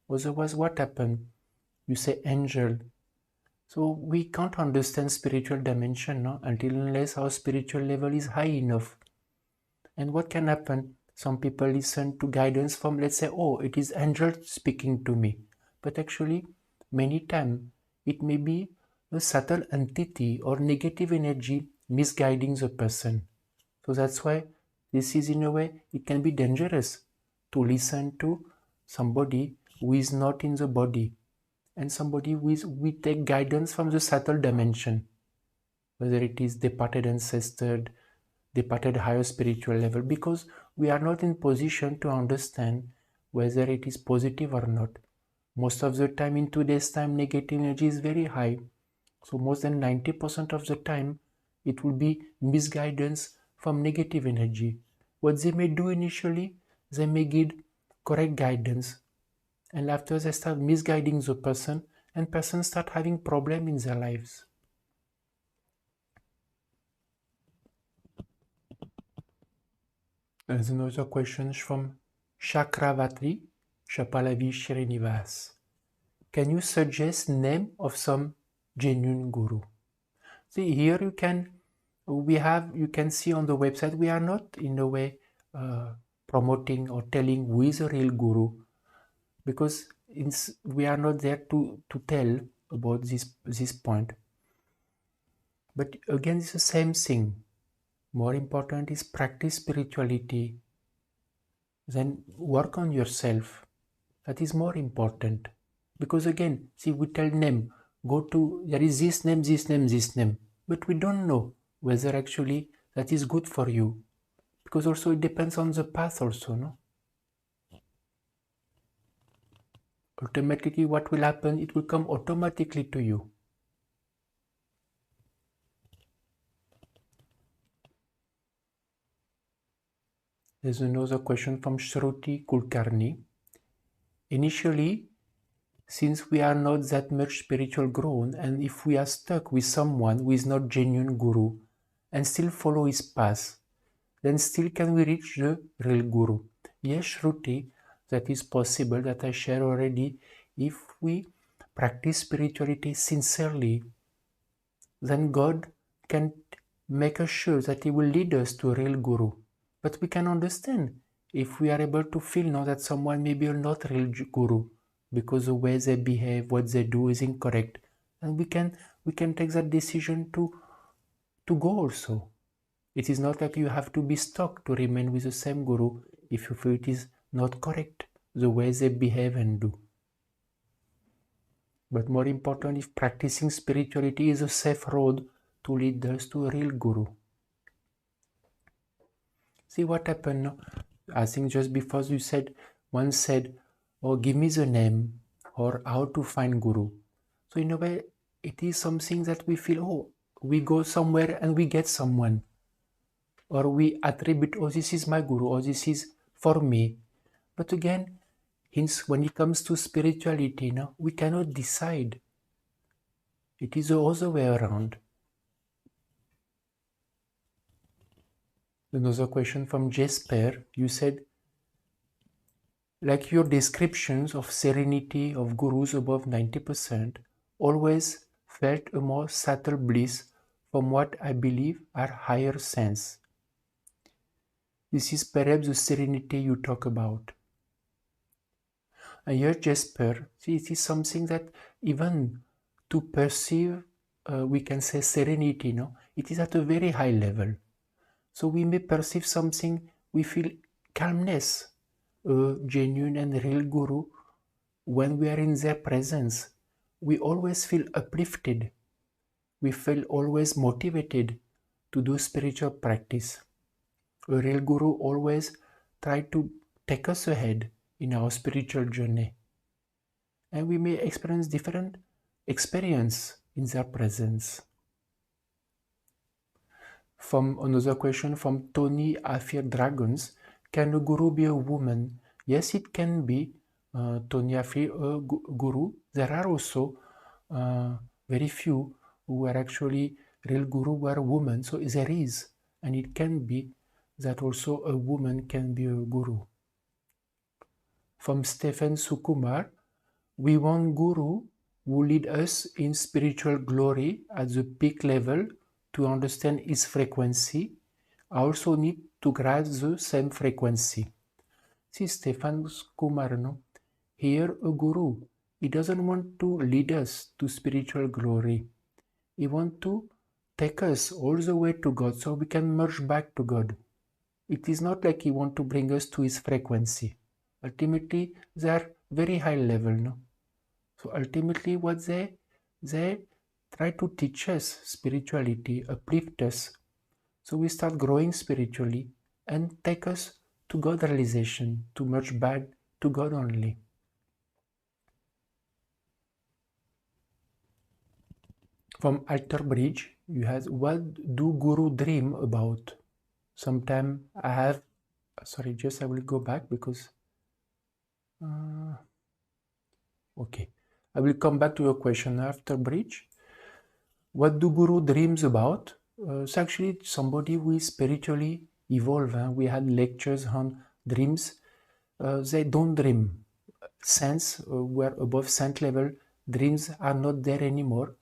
Otherwise, what happens? You say angel. So we can't understand spiritual dimension, no, until unless our spiritual level is high enough. And what can happen? Some people listen to guidance from, let's say, oh, it is angel speaking to me. But actually, many times, it may be a subtle entity or negative energy misguiding the person. So that's why this is, in a way, it can be dangerous to listen to somebody who is not in the body and somebody who is, we take guidance from the subtle dimension, whether it is departed ancestor, departed higher spiritual level, because we are not in position to understand whether it is positive or not. Most of the time in today's time, negative energy is very high. So more than 90% of the time, it will be misguidance from negative energy. What they may do initially, they may give correct guidance. And after they start misguiding the person, and person start having problem in their lives. There's another question from Chakravatri, Chapalavi Srinivas. Can you suggest name of some genuine guru? See, here you can see on the website, we are not in a way promoting or telling who is a real guru, because we are not there to tell about this point. But again, it's the same thing. More important is practice spirituality, then work on yourself. That is more important. Because again, see, we tell name, go to, there is this name, this name, this name. But we don't know whether actually that is good for you. Because also it depends on the path also, no? Automatically what will happen, it will come automatically to you. There's another question from Shruti Kulkarni. Initially, since we are not that much spiritual grown, and if we are stuck with someone who is not genuine guru and still follow his path, then still can we reach the real guru? Yes, Shruti, that is possible, that I share already. If we practice spirituality sincerely, then God can make us sure that He will lead us to a real guru. But we can understand if we are able to feel now that someone may be not real guru because the way they behave, what they do is incorrect, and we can take that decision to go also. It is not like you have to be stuck to remain with the same guru if you feel it is not correct, the way they behave and do. But more important, if practicing spirituality is a safe road to lead us to a real guru. See what happened now? I think just before you said, one said, oh, give me the name or how to find guru. So in a way, it is something that we feel, oh, we go somewhere and we get someone. Or we attribute, oh, this is my guru, or this is for me. But again, Hence, when it comes to spirituality, we cannot decide. It is the other way around. Another question from Jesper. You said, like your descriptions of serenity of gurus above 90% always felt a more subtle bliss from what I believe are higher sense. This is perhaps the serenity you talk about. And here, Jesper, see, it is something that even to perceive, we can say serenity, it is at a very high level. So we may perceive something, we feel calmness. A genuine and real guru, when we are in their presence, we always feel uplifted. We feel always motivated to do spiritual practice. A real guru always tries to take us ahead in our spiritual journey. And we may experience different experience in their presence. From another question from Tony Afir Dragons, can a guru be a woman? Yes, it can be, Tony Afir, a guru. There are also very few who are actually real guru who are women. So there is, and it can be that also a woman can be a guru. From Stephen Sukumar, we want guru who lead us in spiritual glory at the peak level. To understand his frequency, I also need to grasp the same frequency. See, Stefan Kumar, here a guru, he doesn't want to lead us to spiritual glory. He wants to take us all the way to God so we can merge back to God. It is not like he wants to bring us to his frequency. Ultimately, they are very high level. So ultimately what they try to teach us spirituality, uplift us, so we start growing spiritually and take us to God realization, to merge back to God only. From Alter Bridge, you have, what do guru dream about? Sometime I have, sorry, I will go back because, okay. I will come back to your question after Bridge. What do guru dreams about? It's actually somebody who is spiritually evolved. We had lectures on dreams. They don't dream. Sense, we're above scent level, dreams are not there anymore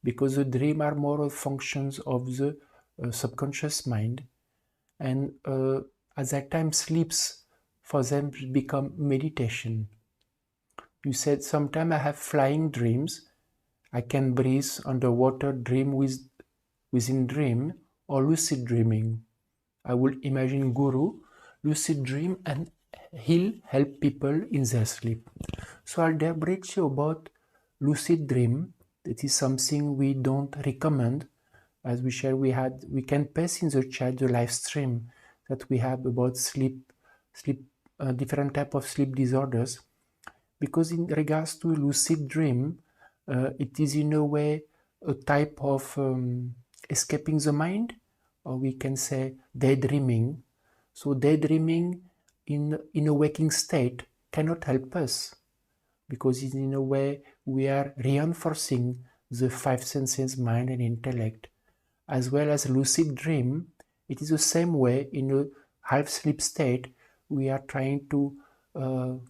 because the dream are more of functions of the subconscious mind. And at that time, sleeps for them become meditation. You said, sometimes I have flying dreams. I can breathe underwater, dream within dream, or lucid dreaming. I will imagine guru, lucid dream, and he'll help people in their sleep. So I'll dare bridge you about lucid dream. That is something we don't recommend. As we share, we can paste in the chat the live stream that we have about sleep, different type of sleep disorders. Because in regards to lucid dream, it is in a way a type of escaping the mind, or we can say daydreaming. So daydreaming in a waking state cannot help us, because in a way we are reinforcing the five senses, mind and intellect. As well as lucid dream, it is the same way. In a half sleep state, we are trying to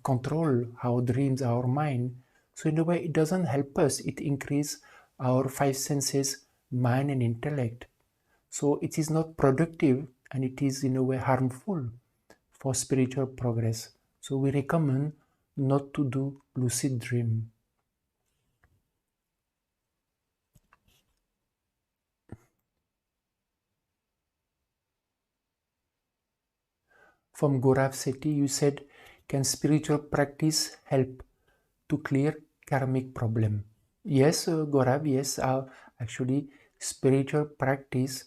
control our dreams, our mind. So in a way, it doesn't help us. It increases our five senses, mind and intellect. So it is not productive, and it is in a way harmful for spiritual progress. So we recommend not to do lucid dream. From Gaurav Sethi, you said, can spiritual practice help to clear karmic problem? Yes, Gaurav, yes. Actually, spiritual practice,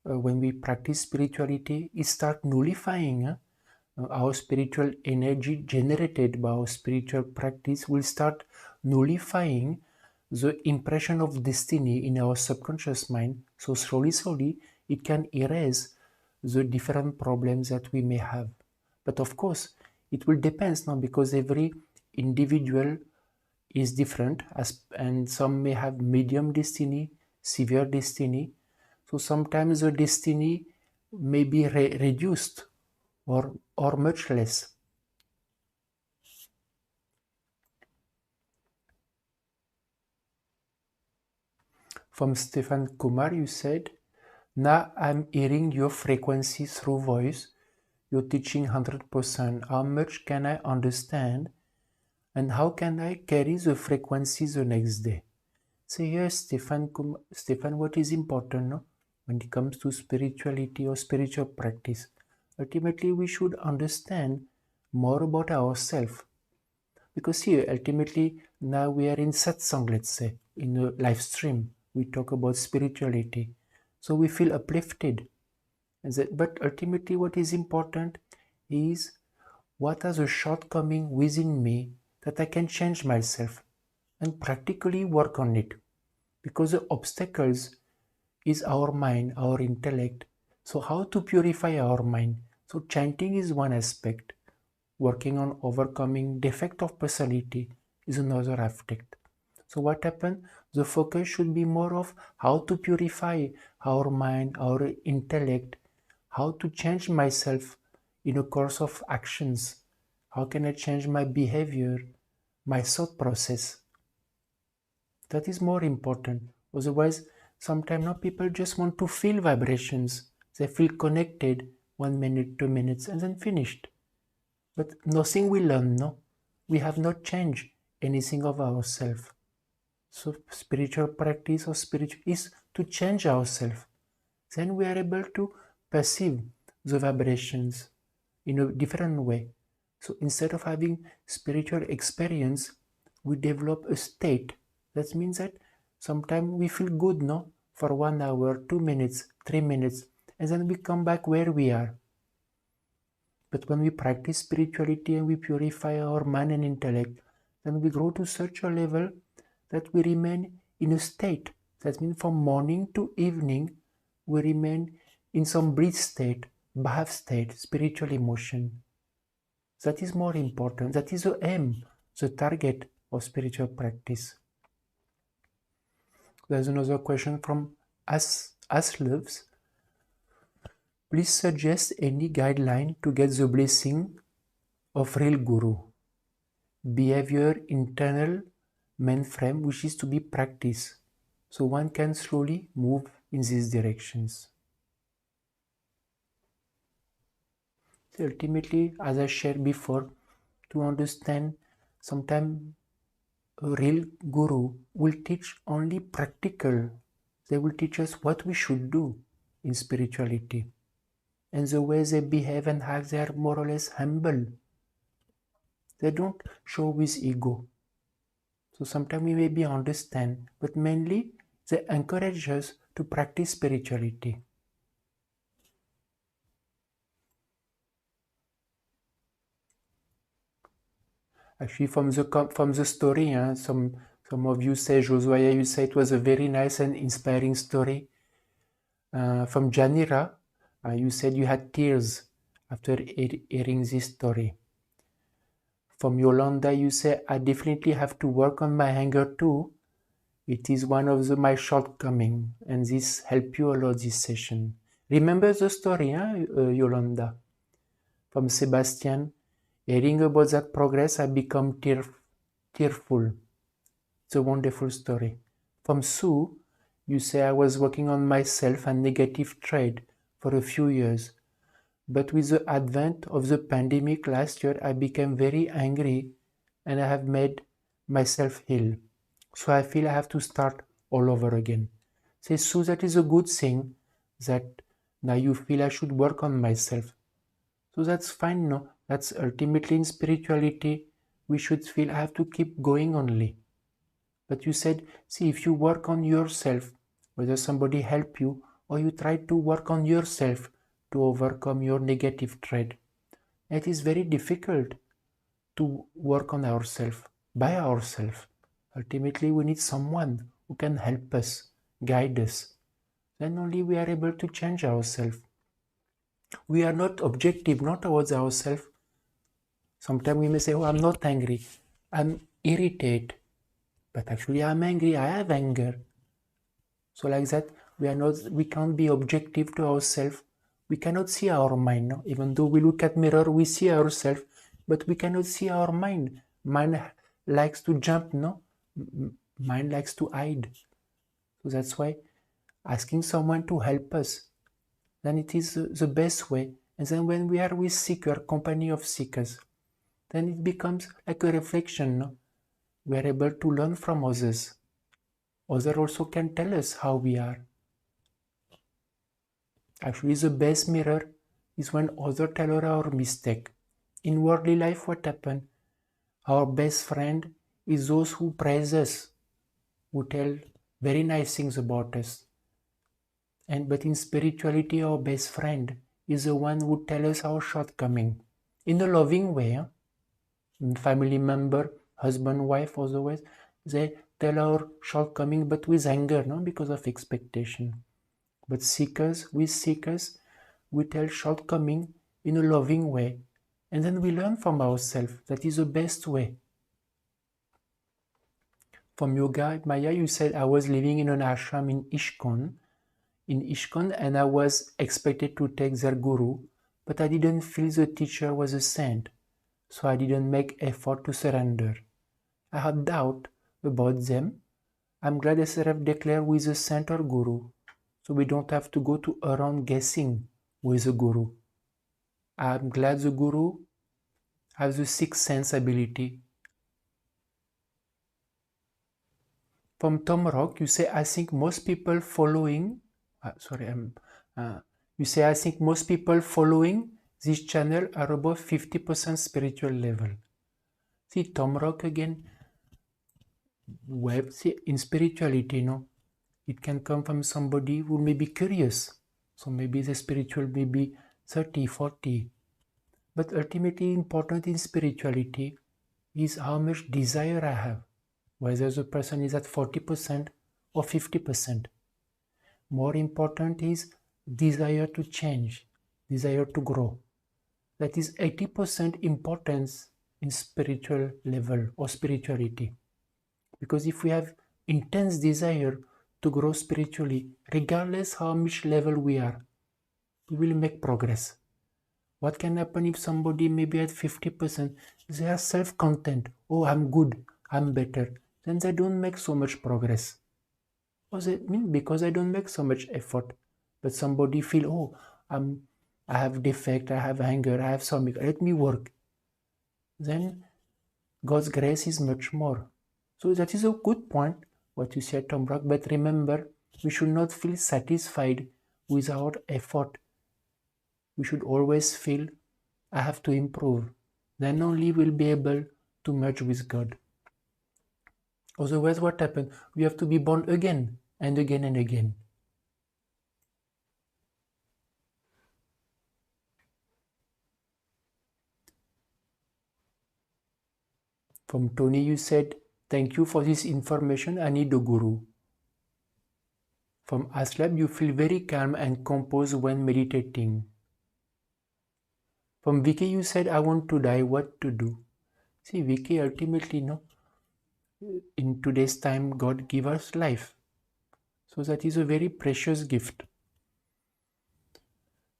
when we practice spirituality, it starts nullifying our spiritual energy generated by our spiritual practice will start nullifying the impression of destiny in our subconscious mind. So slowly, it can erase the different problems that we may have. But of course, it will depend now, because every individual is different, and some may have medium destiny, severe destiny. So sometimes the destiny may be reduced or much less. From Stefan Kumar, you said, now I'm hearing your frequency through voice. You're teaching 100%. How much can I understand? And how can I carry the frequency the next day? So here, Stefan, what is important, no? When it comes to spirituality or spiritual practice, ultimately we should understand more about ourselves. Because here, ultimately, now we are in satsang, let's say, in a live stream. We talk about spirituality. So we feel uplifted. But ultimately, what is important is what are the shortcomings within me that I can change myself and practically work on it. Because the obstacles is our mind, our intellect. So how to purify our mind? So chanting is one aspect. Working on overcoming defect of personality is another aspect. So what happened? The focus should be more of how to purify our mind, our intellect, how to change myself in a course of actions. How can I change my behavior, my thought process? That is more important. Otherwise, sometimes now people just want to feel vibrations. They feel connected 1 minute, 2 minutes, and then finished. But nothing we learn, no? We have not changed anything of ourselves. So spiritual practice or spiritual is to change ourselves. Then we are able to perceive the vibrations in a different way. So instead of having spiritual experience, we develop a state. That means that sometimes we feel good, no? For 1 hour, 2 minutes, 3 minutes, and then we come back where we are. But when we practice spirituality and we purify our mind and intellect, then we grow to such a level that we remain in a state. That means from morning to evening, we remain in some breathe state, bhav state, spiritual emotion. That is more important. That is the aim, the target of spiritual practice. There's another question from Asloves. Please suggest any guideline to get the blessing of real guru. Behavior, internal mainframe, which is to be practiced. So one can slowly move in these directions. So ultimately, as I shared before, to understand, sometimes a real guru will teach only practical. They will teach us what we should do in spirituality. And the way they behave and act, they are more or less humble. They don't show with ego. So sometimes we maybe understand, but mainly they encourage us to practice spirituality. Actually, from the story, some of you say, Josuaya, you say it was a very nice and inspiring story. From Janira, you said you had tears after hearing this story. From Yolanda, you say, I definitely have to work on my anger too. It is one of my shortcomings, and this helped you a lot this session. Remember the story, Yolanda? From Sebastian, hearing about that progress, I become tearful. It's a wonderful story. From Sue, you say, I was working on myself and negative trait for a few years. But with the advent of the pandemic last year, I became very angry and I have made myself ill. So I feel I have to start all over again. Say, Sue, that is a good thing that now you feel I should work on myself. So that's fine, no? That's ultimately in spirituality, we should feel I have to keep going only. But you said, see, if you work on yourself, whether somebody help you or you try to work on yourself to overcome your negative trait, it is very difficult to work on ourselves, by ourselves. Ultimately, we need someone who can help us, guide us. Then only we are able to change ourselves. We are not objective, not towards ourselves. Sometimes we may say, oh, I'm not angry. I'm irritated, but actually I'm angry, I have anger. So like that, we can't be objective to ourselves. We cannot see our mind. No? Even though we look at mirror, we see ourselves, but we cannot see our mind. Mind likes to jump, no? Mind likes to hide. So that's why asking someone to help us, then it is the best way. And then when we are with seeker, company of seekers, then it becomes like a reflection. No? We are able to learn from others. Others also can tell us how we are. Actually, the best mirror is when others tell us our mistake. In worldly life, what happens? Our best friend is those who praise us, who tell very nice things about us. But in spirituality, our best friend is the one who tells us our shortcoming in a loving way. Huh? Family member, husband, wife, otherwise, they tell our shortcoming, but with anger, no, because of expectation. But seekers, we tell shortcoming in a loving way, and then we learn from ourselves. That is the best way. From yoga, Maya, you said I was living in an ashram in Ishkon, and I was expected to take their guru, but I didn't feel the teacher was a saint, so I didn't make effort to surrender. I had doubt about them. I'm glad SRF declared who is a saint or guru, so we don't have to go to around guessing who is a guru. I'm glad the guru has the sixth sense ability. From Tom Rock, you say, I think most people following, you say, I think most people following this channel are above 50% spiritual level. See, Tom Rock again, well, see, in spirituality, no, it can come from somebody who may be curious. So maybe the spiritual may be 30, 40. But ultimately important in spirituality is how much desire I have, whether the person is at 40% or 50%. More important is desire to change, desire to grow. That is 80% importance in spiritual level or spirituality. Because if we have intense desire to grow spiritually, regardless how much level we are, we will make progress. What can happen if somebody maybe at 50%, they are self-content, oh, I'm good, I'm better, then they don't make so much progress. Because I don't make so much effort, but somebody feel, oh, I have defect, I have anger, I have something, let me work. Then God's grace is much more. So that is a good point, what you said, Tom Brock, but remember, we should not feel satisfied with our effort. We should always feel, I have to improve. Then only we'll be able to merge with God. Otherwise, what happens? We have to be born again and again and again. From Tony, you said, thank you for this information, I need a guru. From Aslab, you feel very calm and composed when meditating. From Vicky, you said, I want to die, what to do? See, Vicky, ultimately, no, in today's time, God give us life. So that is a very precious gift.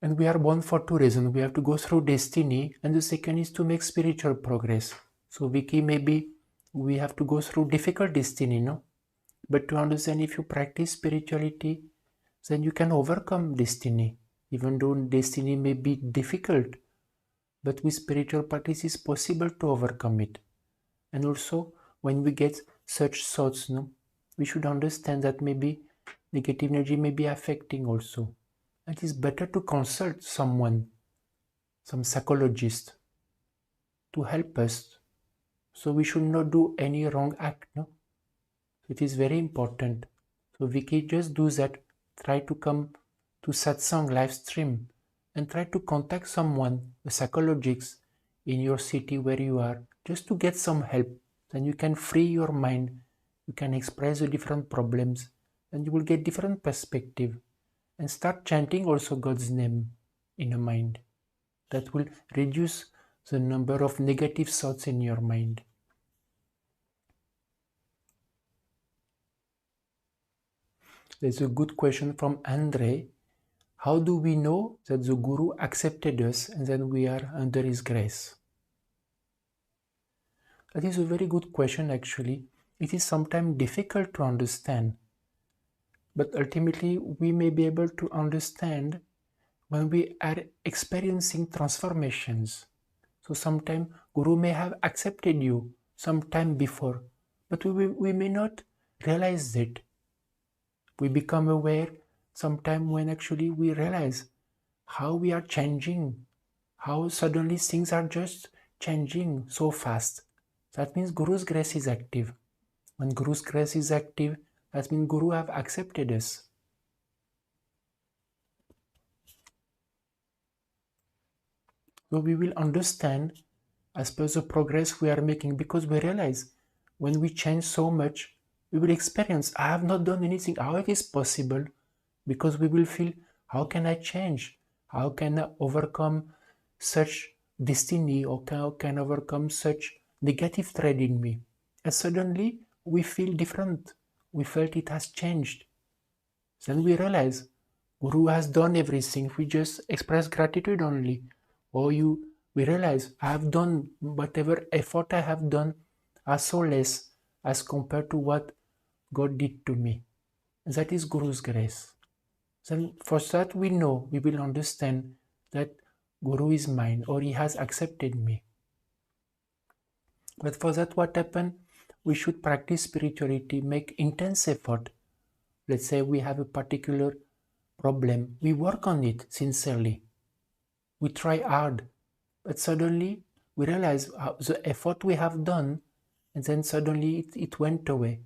And we are born for two reasons. We have to go through destiny, and the second is to make spiritual progress. So Vicky, maybe we have to go through difficult destiny, no? But to understand, if you practice spirituality, then you can overcome destiny. Even though destiny may be difficult, but with spiritual practice it's possible to overcome it. And also, when we get such thoughts, no, we should understand that maybe negative energy may be affecting also. It is better to consult someone, some psychologist, to help us. So we should not do any wrong act, no? It is very important. So Vicky, just do that. Try to come to satsang live stream and try to contact someone, a psychologist in your city where you are, just to get some help. Then you can free your mind. You can express the different problems and you will get different perspective. And start chanting also God's name in your mind. That will reduce the number of negative thoughts in your mind. There's a good question from Andre. How do we know that the Guru accepted us and then we are under his grace? That is a very good question actually. It is sometimes difficult to understand, but ultimately we may be able to understand when we are experiencing transformations. So sometimes Guru may have accepted you some time before, but we may not realize it. We become aware sometime when actually we realize how we are changing, how suddenly things are just changing so fast. That means Guru's grace is active. When Guru's grace is active, that means Guru have accepted us. So we will understand as per the progress we are making, because we realize when we change so much, we will experience, I have not done anything, how it is possible, because we will feel, how can I change? How can I overcome such destiny, or how can I overcome such negative trait in me? And suddenly we feel different. We felt it has changed. Then we realize Guru has done everything. We just express gratitude only. Or we realize I have done whatever effort I have done are so less as compared to what God did to me. And that is Guru's grace. Then for that we know, we will understand that Guru is mine, or he has accepted me. But for that what happened? We should practice spirituality, make intense effort. Let's say we have a particular problem, we work on it sincerely. We try hard, but suddenly we realize the effort we have done, and then suddenly it went away.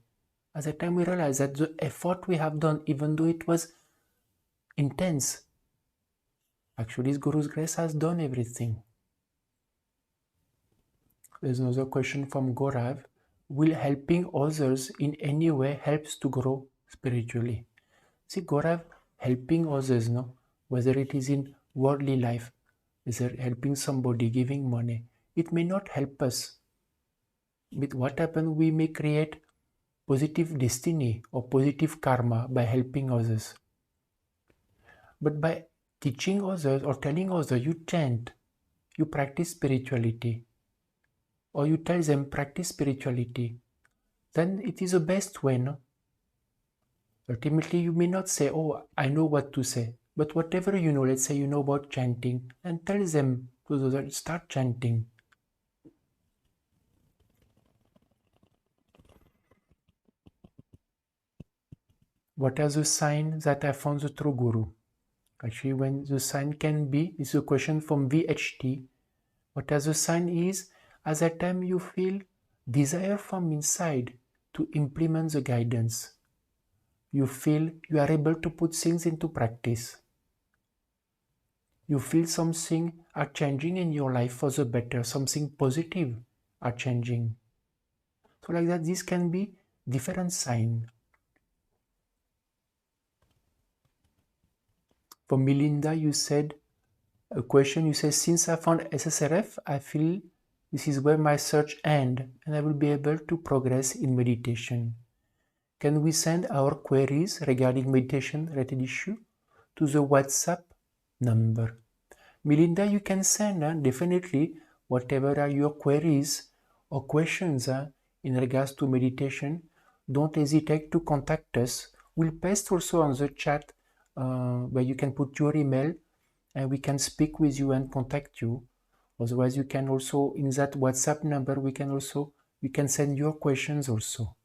At the time we realize that the effort we have done, even though it was intense, actually Guru's grace has done everything. There's another question from Gaurav. Will helping others in any way helps to grow spiritually? See, Gaurav, helping others, no? Whether it is in worldly life, whether helping somebody, giving money, it may not help us. With what happens, we may create positive destiny or positive karma by helping others. But by teaching others or telling others, you chant, you practice spirituality, or you tell them practice spirituality, then it is the best way, no? Ultimately, you may not say, oh, I know what to say. But whatever you know, let's say you know about chanting, and tell them to those, start chanting. What are the signs that I found the true Guru? Actually, when the sign can be, it's a question from VHT. What are the sign is, at that time you feel desire from inside to implement the guidance. You feel you are able to put things into practice. You feel something are changing in your life for the better, something positive are changing. So like that, this can be different sign. For Melinda, you said a question, you said, since I found SSRF, I feel this is where my search ends and I will be able to progress in meditation. Can we send our queries regarding meditation related issue to the WhatsApp number? Melinda, you can send definitely whatever are your queries or questions in regards to meditation. Don't hesitate to contact us. We'll paste also on the chat where you can put your email and we can speak with you and contact you. Otherwise, you can also, in that WhatsApp number, you can send your questions also.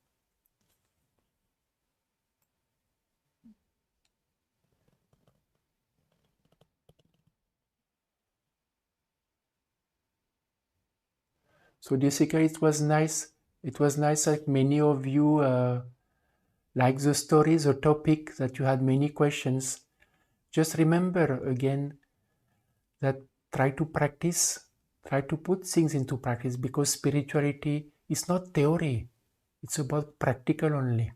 So Jessica, it was nice. It was nice like many of you like the story, the topic, that you had many questions. Just remember again that try to practice, try to put things into practice, because spirituality is not theory. It's about practical only.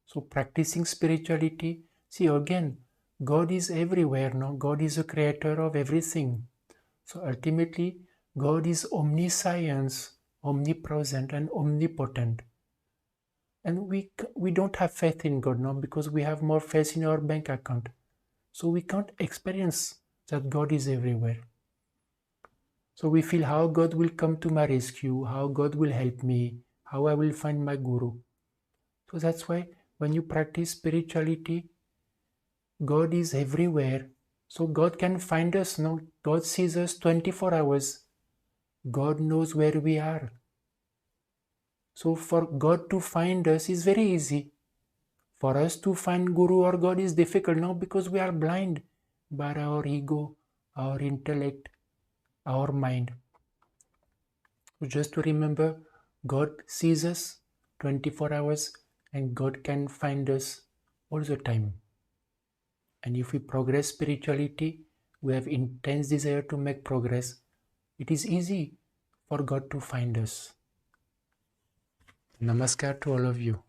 So practicing spirituality, see again, God is everywhere, no? God is the creator of everything. So ultimately, God is omniscience, omnipresent and omnipotent. And we don't have faith in God now because we have more faith in our bank account. So we can't experience that God is everywhere. So we feel how God will come to my rescue, how God will help me, how I will find my guru. So that's why when you practice spirituality, God is everywhere. So God can find us. No, God sees us 24 hours. God knows where we are. So for God to find us is very easy. For us to find Guru or God is difficult now because we are blind by our ego, our intellect, our mind. So just to remember, God sees us 24 hours and God can find us all the time. And if we progress spirituality, we have intense desire to make progress, it is easy for God to find us. Namaskar to all of you.